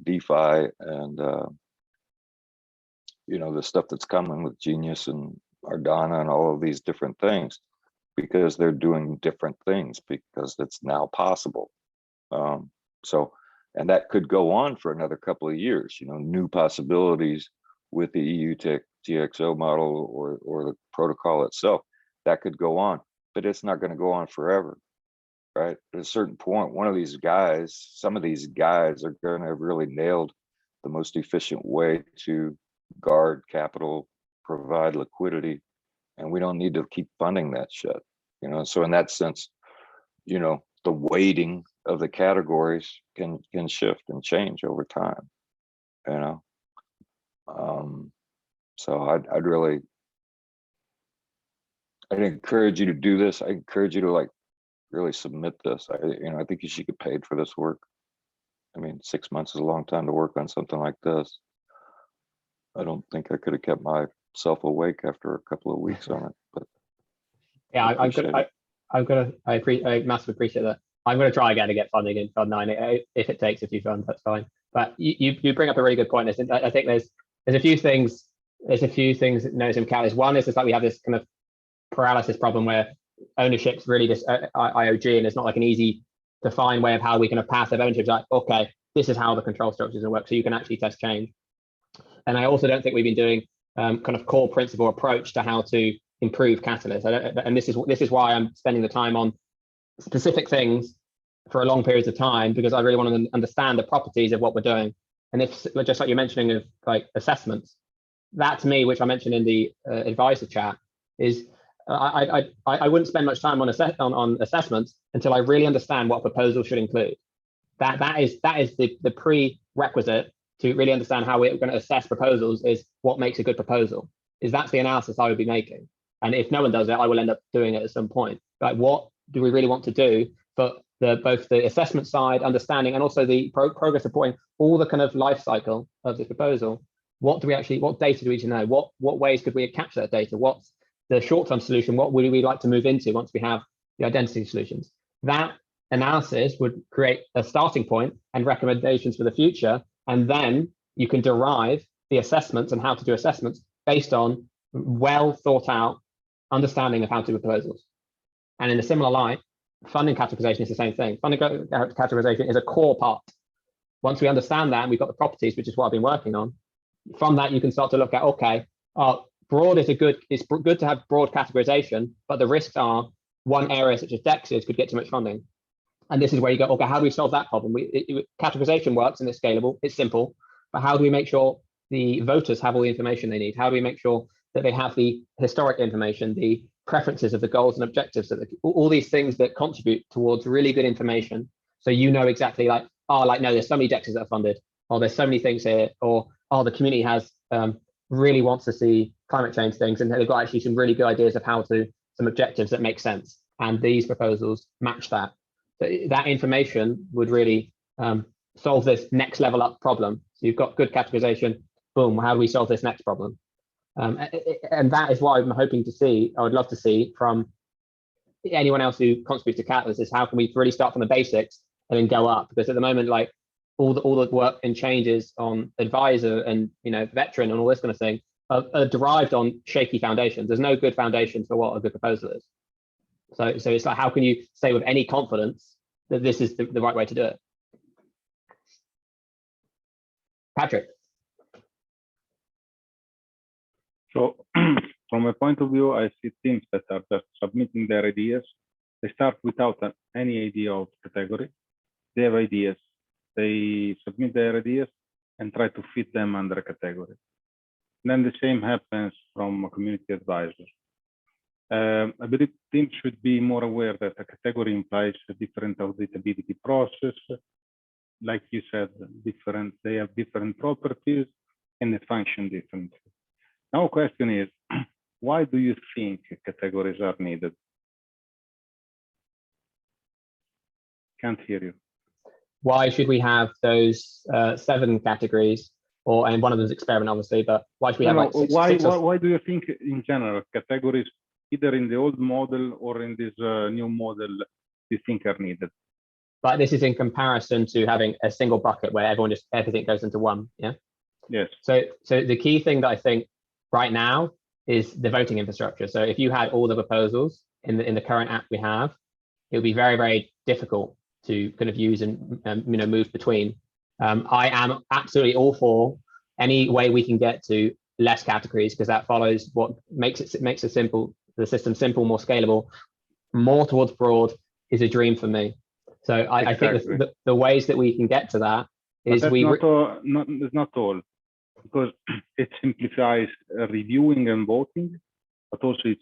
DeFi and, you know, the stuff that's coming with Genius and Cardano and all of these different things, because they're doing different things because it's now possible. So, and that could go on for another couple of years, you know, new possibilities with the EU TXO model or the protocol itself, that could go on, but it's not going to go on forever, right? At a certain point, some of these guys are going to have really nailed the most efficient way to guard capital, provide liquidity, and we don't need to keep funding that shit, you know? So in that sense, you know, the weighting of the categories can shift and change over time, you know? So I'd encourage you to do this. I encourage you to like really submit this. I think you should get paid for this work. I mean, 6 months is a long time to work on something like this. I don't think I could have kept myself awake after a couple of weeks on it, but yeah, I massively appreciate that. I'm going to try again to get funding in Fund 9 if it takes a few funds. That's fine. But you bring up a really good point. I think there's a few things. There's a few things that notice in Catalyst. One is just like we have this kind of paralysis problem where ownership's really this IOG, and it's not like an easy to find way of how we can have passive ownership. It's like, okay, this is how the control structures will work, so you can actually test change. And I also don't think we've been doing kind of core principle approach to how to improve Catalyst. And this is why I'm spending the time on specific things for a long periods of time, because I really want to understand the properties of what we're doing. And if, just like you're mentioning of like assessments, that to me, which I mentioned in the advisor chat, is I wouldn't spend much time on assessments until I really understand what a proposal should include. That is the prerequisite to really understand how we're going to assess proposals, is what makes a good proposal. That's the analysis I would be making. And if no one does it, I will end up doing it at some point. Like, what do we really want to do for both the assessment side, understanding, and also the progress reporting, all the kind of life cycle of this proposal? What data do we need to know? What ways could we capture that data? What's the short-term solution? What would we like to move into once we have the identity solutions. That analysis would create a starting point and recommendations for the future. And then you can derive the assessments and how to do assessments based on well thought out understanding of how to do proposals. And in a similar light, funding categorization is the same thing. Funding categorization is a core part. Once we understand that and we've got the properties, which is what I've been working on, from that you can start to look at, okay, broad is it's good to have broad categorization, but the risks are one area such as DEXs could get too much funding. And this is where you go, okay, how do we solve that problem? Categorization works and it's scalable, it's simple, but how do we make sure the voters have all the information they need? How do we make sure that they have the historic information, the preferences of the goals and objectives, all these things that contribute towards really good information. So you know exactly like, oh, like, no, there's so many DEXs that are funded, or there's so many things here, or, oh, the community has really wants to see climate change things, and they've got actually some really good ideas of how to, some objectives that make sense. And these proposals match that. So that information would really solve this next level up problem. So you've got good categorization, boom, how do we solve this next problem? And that is what I'm hoping to see, I would love to see from anyone else who contributes to Catalyst, is how can we really start from the basics and then go up? Because at the moment, like all the work and changes on advisor and veteran and all this kind of thing are derived on shaky foundations. There's no good foundation for what a good proposal is. So it's like, how can you say with any confidence that this is the right way to do it? Patrick. So from a point of view, I see teams that are just submitting their ideas. They start without any idea of category. They have ideas. They submit their ideas and try to fit them under a category. And then the same happens from a community advisor. I believe teams should be more aware that a category implies a different auditability process. Like you said, they have different properties and they function differently. Now, question is, why do you think categories are needed? Can't hear you. Why should we have those 7 categories? And one of them is experiment, obviously, but why should we have like six? Why do you think in general categories, either in the old model or in this new model, you think are needed? But this is in comparison to having a single bucket where everything goes into one. Yeah. Yes. So the key thing that I think right now is the voting infrastructure. So if you had all the proposals in the current app we have, it would be very, very difficult to kind of use and move between. I am absolutely all for any way we can get to less categories, because that follows what makes it simple, the system simple, more scalable. More towards broad is a dream for me. So I think the ways that we can get to that is it's not all, because it simplifies reviewing and voting, but also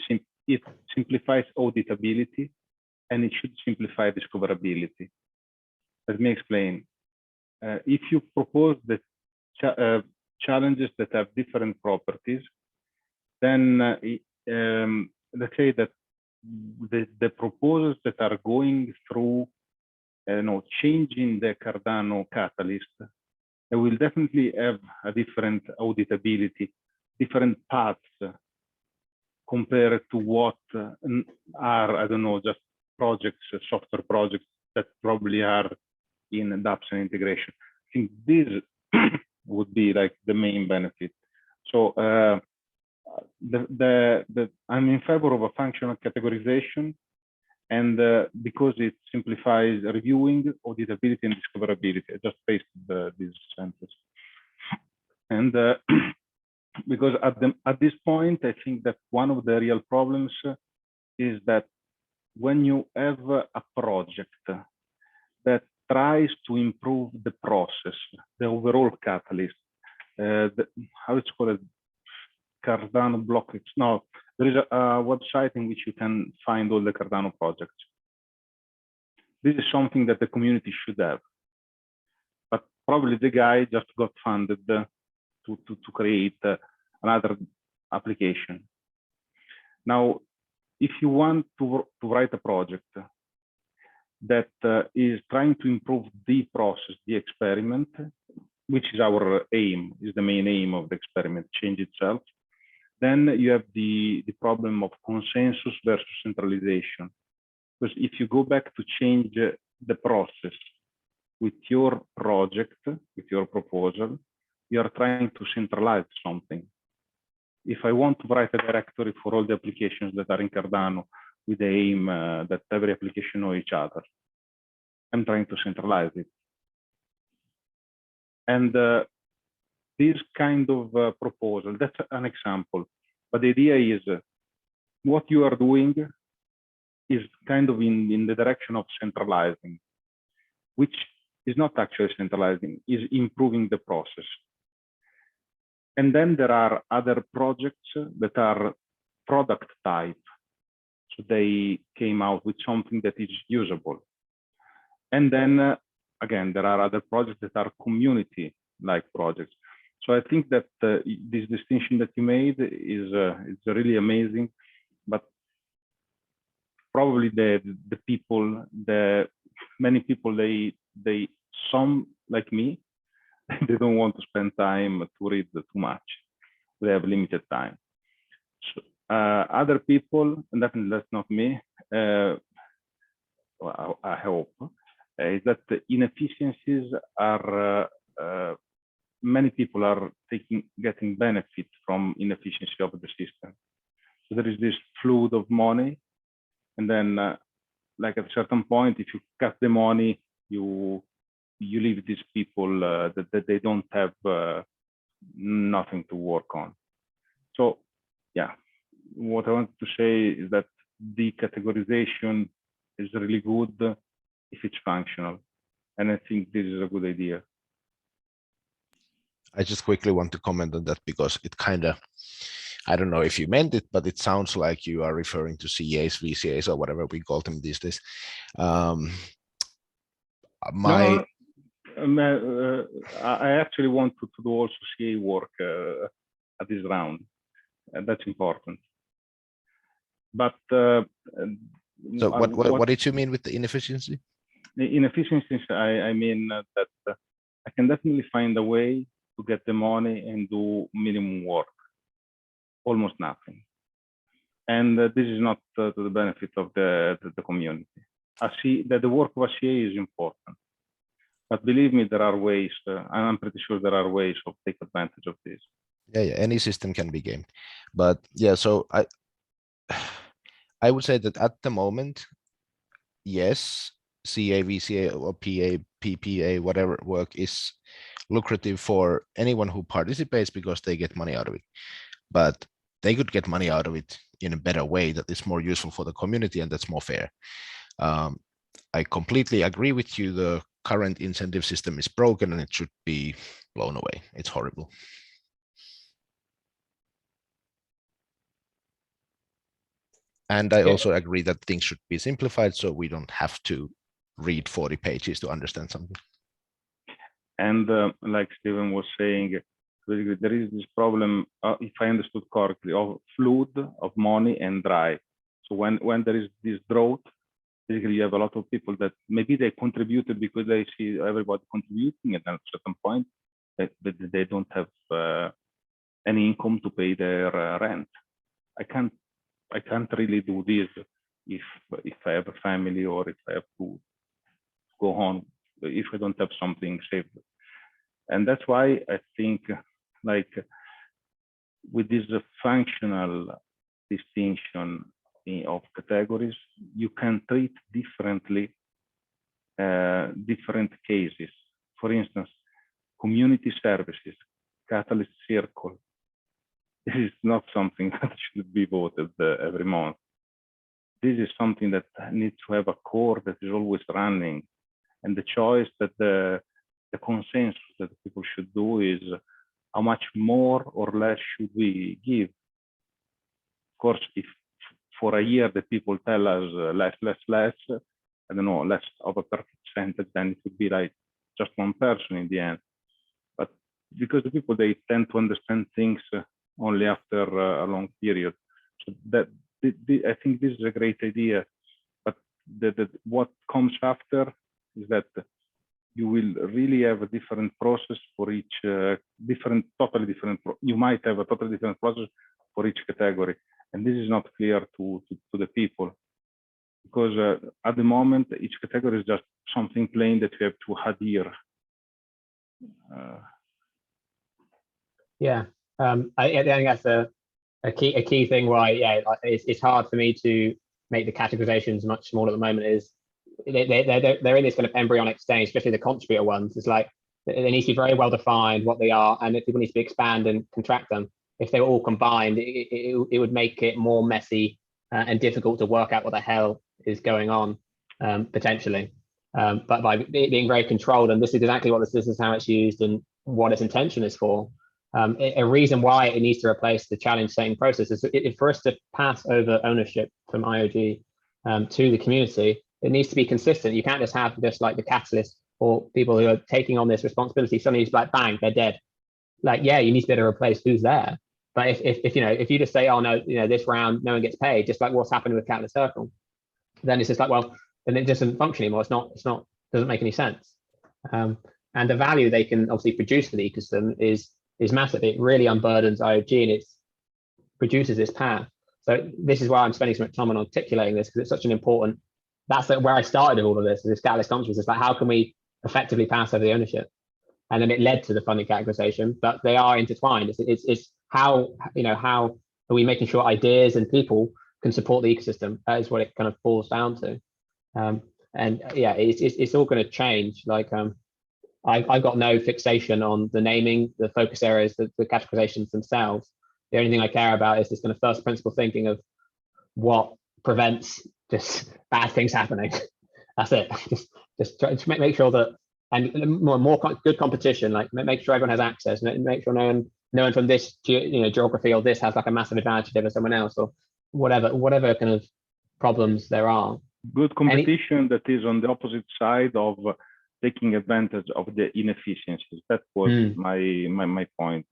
it simplifies auditability, and it should simplify discoverability. Let me explain. If you propose the challenges that have different properties, then let's say that the proposals that are going through changing the Cardano catalyst, they will definitely have a different auditability, different paths compared to what are, I don't know, just projects, software projects that probably are in adoption integration. I think this would be like the main benefit. So I'm in favor of a functional categorization, and because it simplifies reviewing, auditability, and discoverability. I just pasted this sentence. And because at this point, I think that one of the real problems is that when you have a project that tries to improve the process, the overall catalyst, how it's called, Cardano block. No, there is a website in which you can find all the Cardano projects. This is something that the community should have, but probably the guy just got funded to create another application. Now, if you want to write a project that is trying to improve the process, the experiment, which is our aim, is the main aim of the experiment, change itself, then you have the problem of consensus versus centralization. Because if you go back to change the process with your project, with your proposal, you are trying to centralize something. If I want to write a directory for all the applications that are in Cardano with the aim that every application know each other, I'm trying to centralize it. And this kind of proposal, that's an example. But the idea is what you are doing is kind of in the direction of centralizing, which is not actually centralizing, is improving the process. And then there are other projects that are product type. So they came out with something that is usable. And then again, there are other projects that are community-like projects. So I think that this distinction that you made is really amazing. But probably the people, many people, some like me, they don't want to spend time to read too much. They have limited time. So, other people, and definitely that's not me, well, I hope, is that the inefficiencies are, many people are getting benefit from inefficiency of the system. So there is this flood of money, and then like at a certain point, if you cut the money, you leave these people that they don't have nothing to work on. So yeah, what I want to say is that the categorization is really good if it's functional, and I think this is a good idea. I just quickly want to comment on that because it kind of, I don't know if you meant it, but it sounds like you are referring to CAs, VCAs, or whatever we call them these days. I actually want to do also CA work at this round, and that's important. But so what did you mean with the inefficiency? The inefficiencies, I mean that I can definitely find a way to get the money and do minimum work, almost nothing. And this is not to the benefit of the community. I see that the work of a CA is important. But believe me, there are ways, and I'm pretty sure there are ways of take advantage of this. Yeah, any system can be gamed. But yeah, so I would say that at the moment, yes, CA, VCA, or PA, PPA, whatever work is lucrative for anyone who participates because they get money out of it. But they could get money out of it in a better way that is more useful for the community and that's more fair. I completely agree with you. The current incentive system is broken and it should be blown away. It's horrible. And I also agree that things should be simplified so we don't have to read 40 pages to understand something. And like Stephen was saying, there is this problem, if I understood correctly, of flood of money and dry. So when there is this drought, basically you have a lot of people that maybe they contributed because they see everybody contributing, and at a certain point that they don't have any income to pay their rent. I can't really do this if I have a family or if I have to go on, if I don't have something saved. And that's why I think, like, with this functional distinction of categories, you can treat differently different cases. For instance, community services, Catalyst Circle. This is not something that should be voted every month. This is something that needs to have a core that is always running. And the choice that the consensus that people should do is how much more or less should we give? Of course, if for a year the people tell us less, I don't know, less of a perfect sentence, then it would be like just one person in the end. But because the people, they tend to understand things only after a long period. So that I think this is a great idea. But what comes after is that you will really have a different process for each totally different. You might have a totally different process for each category, and this is not clear to the people because at the moment, each category is just something plain that you have to adhere. Yeah, I think that's a key thing why, yeah, it's hard for me to make the categorizations much smaller at the moment. Is they're in this kind of embryonic stage, especially the contributor ones. It's like they need to be very well defined what they are, and if people need to be expand and contract them. If they were all combined, it would make it more messy and difficult to work out what the hell is going on, potentially. But by being very controlled, and this is exactly what this is, how it's used and what its intention is for. A reason why it needs to replace the challenge setting process is for us to pass over ownership from IOG to the community. It needs to be consistent. You can't just have just like the catalyst or people who are taking on this responsibility. Suddenly it's like, bang, they're dead. Like, yeah, you need to be able to replace who's there. But if you just say, oh no, this round no one gets paid, just like what's happening with Catalyst Circle, then it's just like, well, then it doesn't function anymore. It's not doesn't make any sense. And the value they can obviously produce for the ecosystem is massive. It really unburdens IOG and it produces this path. So this is why I'm spending so much time on articulating this, because it's such an important. That's where I started with all of this. This Catalyst conference is like, how can we effectively pass over the ownership? And then it led to the funding categorization, but they are intertwined. It's how how are we making sure ideas and people can support the ecosystem? That is what it kind of falls down to. And yeah, it's all going to change. Like I've got no fixation on the naming, the focus areas, the categorizations themselves. The only thing I care about is this kind of first principle thinking of what prevents just bad things happening. That's it. Just try to make sure that, and more good competition, like make sure everyone has access, make sure no one from this geography or this has like a massive advantage over someone else, or whatever kind of problems there are. Good competition that is on the opposite side of taking advantage of the inefficiencies. That was my point.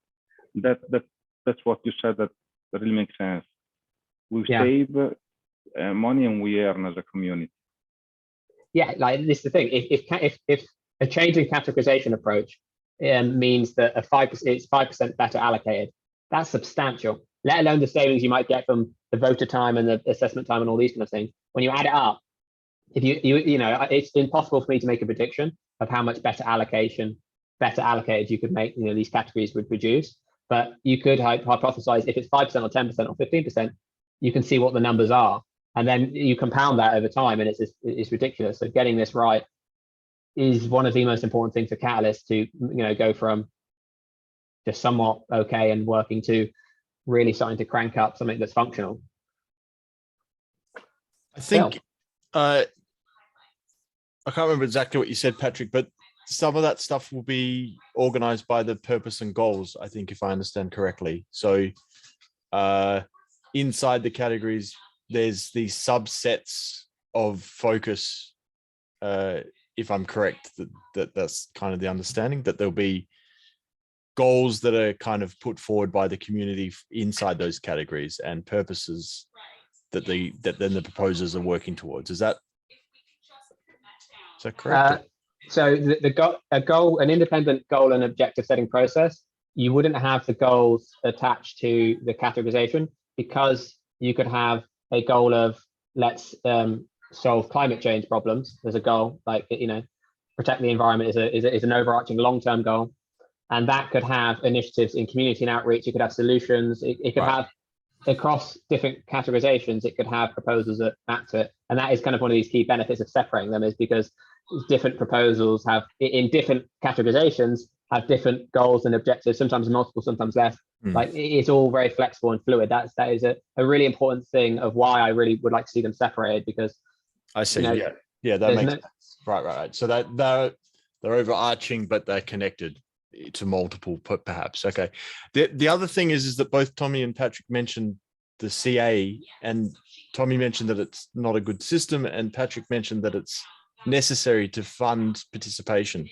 That's what you said. That really makes sense. We save money and we earn as a community. Yeah, like this is the thing. If a change in categorization approach means that it's 5% better allocated, that's substantial. Let alone the savings you might get from the voter time and the assessment time and all these kind of things. When you add it up, if it's impossible for me to make a prediction of how much better allocated you could make these categories would produce. But you could hypothesize if it's 5% or 10% or 15%, you can see what the numbers are, and then you compound that over time, and it's ridiculous. So getting this right is one of the most important things for Catalyst to go from just somewhat okay and working to really starting to crank up something that's functional. I think I can't remember exactly what you said, Patrick, but some of that stuff will be organized by the purpose and goals, I think, if I understand correctly. So inside the categories, there's these subsets of focus, if I'm correct, that's kind of the understanding, that there'll be goals that are kind of put forward by the community inside those categories and purposes that then the proposers are working towards. Is that correct? So an independent goal and objective setting process, you wouldn't have the goals attached to the categorization, because you could have a goal of let's solve climate change problems. There's a goal like protect the environment is an overarching long-term goal, and that could have initiatives in community and outreach. It could have solutions. It could have across different categorizations. It could have proposals that map to it, and that is kind of one of these key benefits of separating them, is because different proposals have in different categorizations have different goals and objectives, sometimes multiple, sometimes less. Like it's all very flexible and fluid. That is a really important thing of why I really would like to see them separated, because I see. Yeah, that makes sense. Right. So that they're overarching, but they're connected to multiple, perhaps. Okay. The other thing is that both Tommy and Patrick mentioned the CA, and Tommy mentioned that it's not a good system, and Patrick mentioned that it's necessary to fund participation.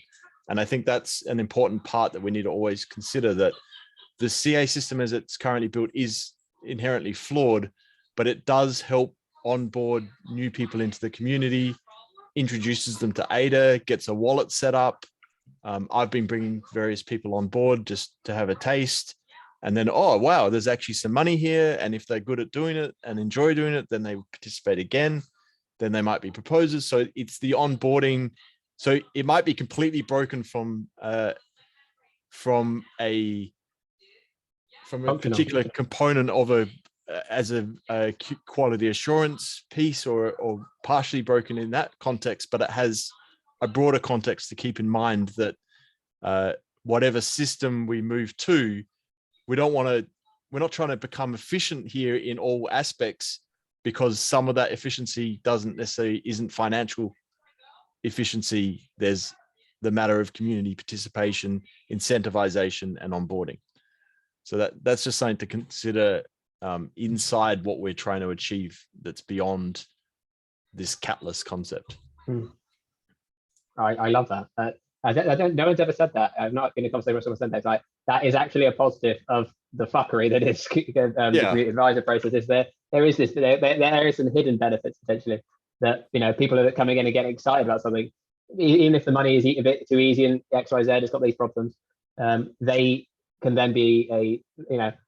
And I think that's an important part that we need to always consider, that the CA system as it's currently built is inherently flawed, but it does help onboard new people into the community, introduces them to ADA, gets a wallet set up. I've been bringing various people on board just to have a taste, and then, oh, wow, there's actually some money here. And if they're good at doing it and enjoy doing it, then they participate again. then they might be proposers. So it's the onboarding. So it might be completely broken from a particular component of a quality assurance piece, or partially broken in that context, but it has a broader context to keep in mind that whatever system we move to, we're not trying to become efficient here in all aspects, because some of that efficiency isn't financial efficiency. There's the matter of community participation, incentivization, and onboarding. So that's just something to consider inside what we're trying to achieve, that's beyond this catalyst concept. I love that. No one's ever said that. I've not been in a conversation with someone said that. It's like, that is actually a positive of the fuckery that is the community advisor process. Is there is some hidden benefits potentially that, you know, people are coming in and getting excited about something, even if the money is a bit too easy and XYZ has got these problems. They can then be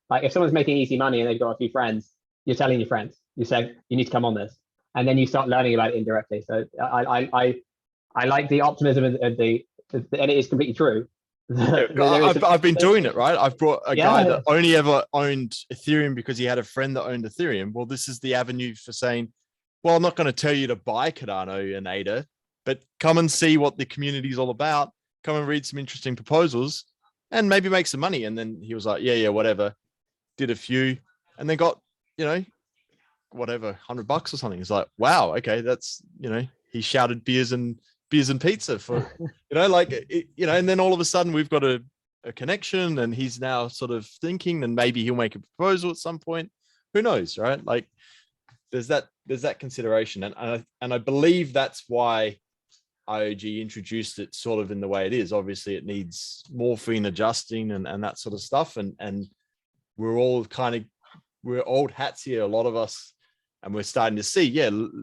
like if someone's making easy money and they've got a few friends, you're telling your friends, you say you need to come on this, and then you start learning about it indirectly. So I like the optimism and it is completely true. I've been doing it, right? I've brought a guy that only ever owned Ethereum because he had a friend that owned Ethereum. Well, this is the avenue for saying, well, I'm not going to tell you to buy Cardano and ADA, but come and see what the community is all about. Come and read some interesting proposals and maybe make some money. And then he was like, yeah, whatever. Did a few and then got, whatever, $100 or something. It's like, wow, okay, that's, he shouted beers and pizza for, and then all of a sudden we've got a connection, and he's now sort of thinking, and maybe he'll make a proposal at some point. Who knows, right? Like there's that consideration. And I believe that's why IOG introduced it sort of in the way it is. Obviously it needs morphine adjusting and that sort of stuff. And we're all we're old hats here, a lot of us, and we're starting to see,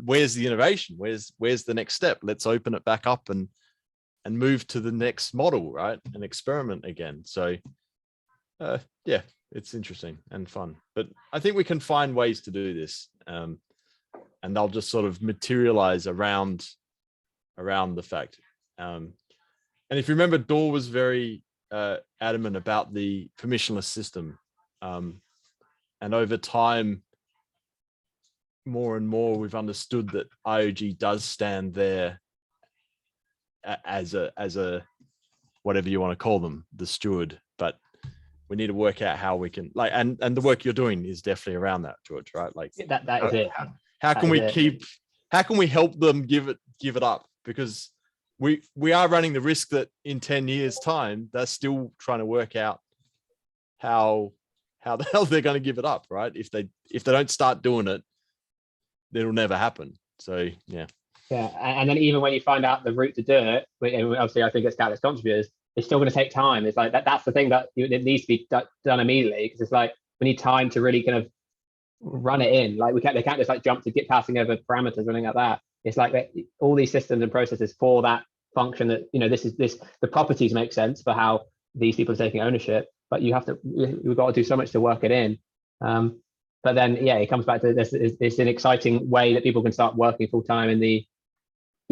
where's the innovation? Where's the next step? Let's open it back up and move to the next model, right? And experiment again. So it's interesting and fun, but I think we can find ways to do this. And they'll just sort of materialize around the fact. And if you remember, Dor was very adamant about the permissionless system. And over time, more and more, we've understood that IOG does stand there as a whatever you want to call them, the steward. But we need to work out how we can and the work you're doing is definitely around that, George, right? Like that is it. How can we help them give it up? Because we are running the risk that in 10 years time, they're still trying to work out how the hell they're going to give it up, right? If they don't start doing it, it'll never happen. So yeah, and then even when you find out the route to do it, obviously I think it's Catalyst contributors, it's still going to take time. It's like that's the thing that it needs to be done immediately, because it's like we need time to really kind of run it in. Like they can't just like jump to get passing over parameters or anything like that. It's like all these systems and processes for that function that the properties make sense for how these people are taking ownership, but we've got to do so much to work it in. But then, it comes back to this. It's an exciting way that people can start working full time in the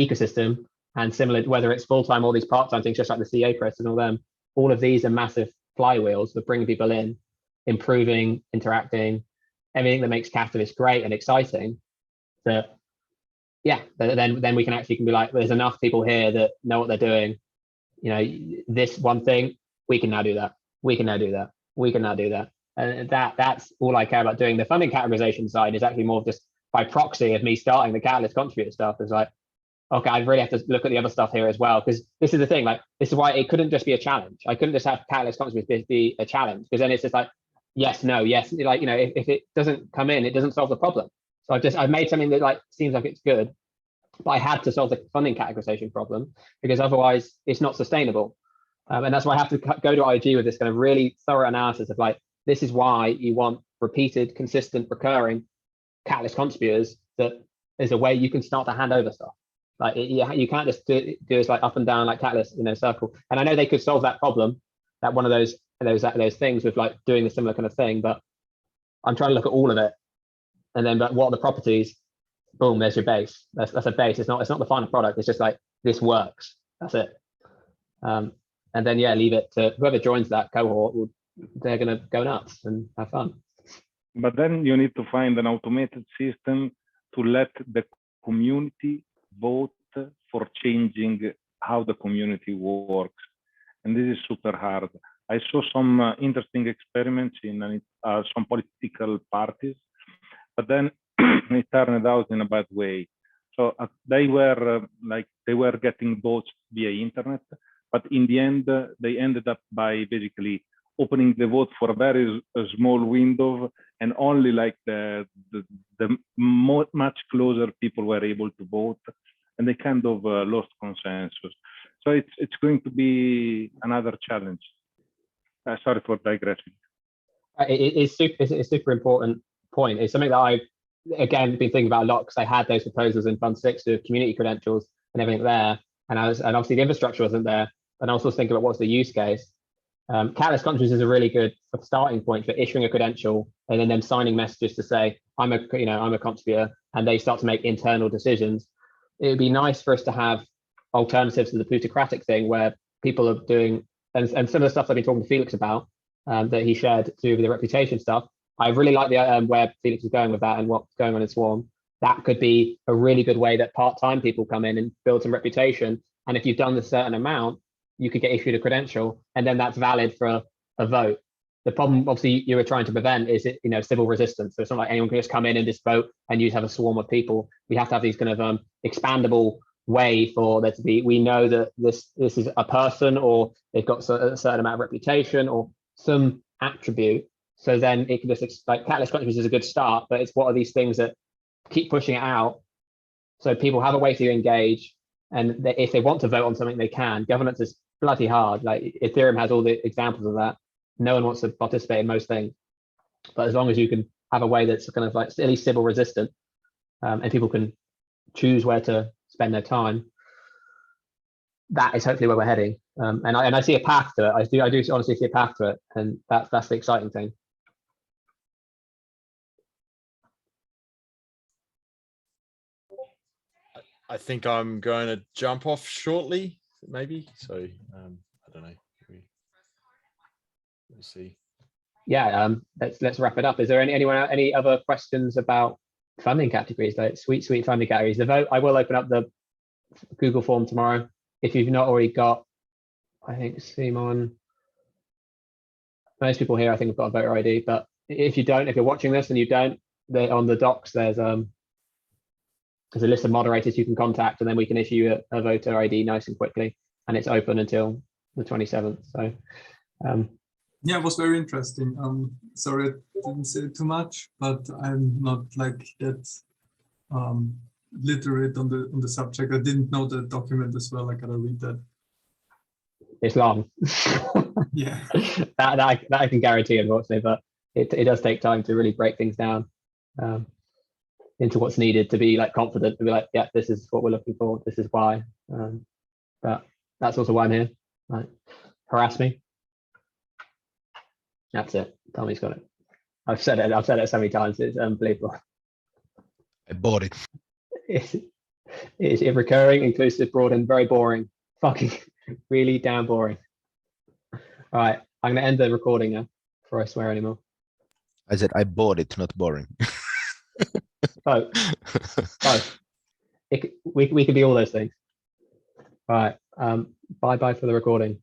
ecosystem, and similar, whether it's full time or these part time things, just like the CA press and all them. All of these are massive flywheels that bring people in, improving, interacting, everything that makes Catalyst great and exciting. That then we can be like, there's enough people here that know what they're doing. This one thing, we can now do that. We can now do that. We can now do that. And that's all I care about doing. The funding categorization side is actually more just by proxy of me starting the Catalyst contributor stuff. It's like, okay, I really have to look at the other stuff here as well, because this is the thing. Like, this is why it couldn't just be a challenge. I couldn't just have Catalyst contributors be a challenge, because then it's just like, yes, no, yes. Like, if it doesn't come in, it doesn't solve the problem. So I've made something that seems like it's good, but I had to solve the funding categorization problem, because otherwise it's not sustainable. And that's why I have to go to IOG with this kind of really thorough analysis of this is why you want repeated, consistent, recurring Catalyst contributors. That is a way you can start to hand over stuff. You can't just do this up and down like Catalyst, circle. And I know they could solve that problem, that one of those things with doing a similar kind of thing. But I'm trying to look at all of it, and then what are the properties boom, there's your base. That's a base. It's not the final product. It's just like, this works. That's it. And then, yeah, leave it to whoever joins that cohort. They're going to go nuts and have fun. But then you need to find an automated system to let the community vote for changing how the community works. And this is super hard. I saw some interesting experiments in some political parties, but then it turned out in a bad way. So they were getting votes via internet, but in the end, they ended up by basically opening the vote for a very small window, and only like the much closer people were able to vote, and they kind of lost consensus. So it's going to be another challenge. Sorry for digressing. It's a super important point. It's something that I've, again, been thinking about a lot, because I had those proposals in Fund 6 of community credentials and everything there. And obviously the infrastructure wasn't there. And I was also thinking about what's the use case. Catalyst contributions is a really good starting point for issuing a credential and then them signing messages to say, I'm a contributor, and they start to make internal decisions. It would be nice for us to have alternatives to the plutocratic thing where people are doing, and some of the stuff I've been talking to Felix about that he shared to do with the reputation stuff. I really like the where Felix is going with that and what's going on in Swarm. That could be a really good way that part-time people come in and build some reputation. And if you've done a certain amount, you could get issued a credential, and then that's valid for a vote. The problem, obviously, you were trying to prevent is civil resistance. So it's not like anyone can just come in and just vote and you have a swarm of people. We have to have these kind of expandable way for there to be. We know that this is a person, or they've got a certain amount of reputation or some attribute. So then it can just, like, Catalyst contributions is a good start, but it's what are these things that keep pushing it out so people have a way to engage, and if they want to vote on something, they can. Governance is bloody hard. Like Ethereum has all the examples of that. No one wants to participate in most things, but as long as you can have a way that's kind of like at least civil resistant, and people can choose where to spend their time, that is hopefully where we're heading. And I see a path to it. I do honestly see a path to it, and that's the exciting thing. I think I'm going to jump off shortly, maybe. So I don't know. We'll see. Yeah, let's wrap it up. Is there any other questions about funding categories? Like sweet funding categories. The vote, I will open up the Google form tomorrow. If you've not already got, I think Simon, most people here I think have got a voter ID, but if you don't, if you're watching this and you don't, on the docs there's a list of moderators you can contact, and then we can issue you a voter ID nice and quickly, and it's open until the 27th. So yeah, it was very interesting. Sorry I didn't say too much, but I'm not like that literate on the subject. I didn't know the document as well. I gotta read that. It's long. Yeah. that I can guarantee, unfortunately, but it does take time to really break things down into what's needed to be like confident, to be like, yeah, this is what we're looking for, this is why. But that's also why I'm here. Right. Harass me. That's it. Tommy's got it. I've said it so many times, it's unbelievable. I bought it. It's recurring, inclusive, broad, and very boring. Fucking really damn boring. All right, I'm gonna end the recording now before I swear anymore. I said I bought it, not boring. Both. We can be all those things. All right. Bye for the recording.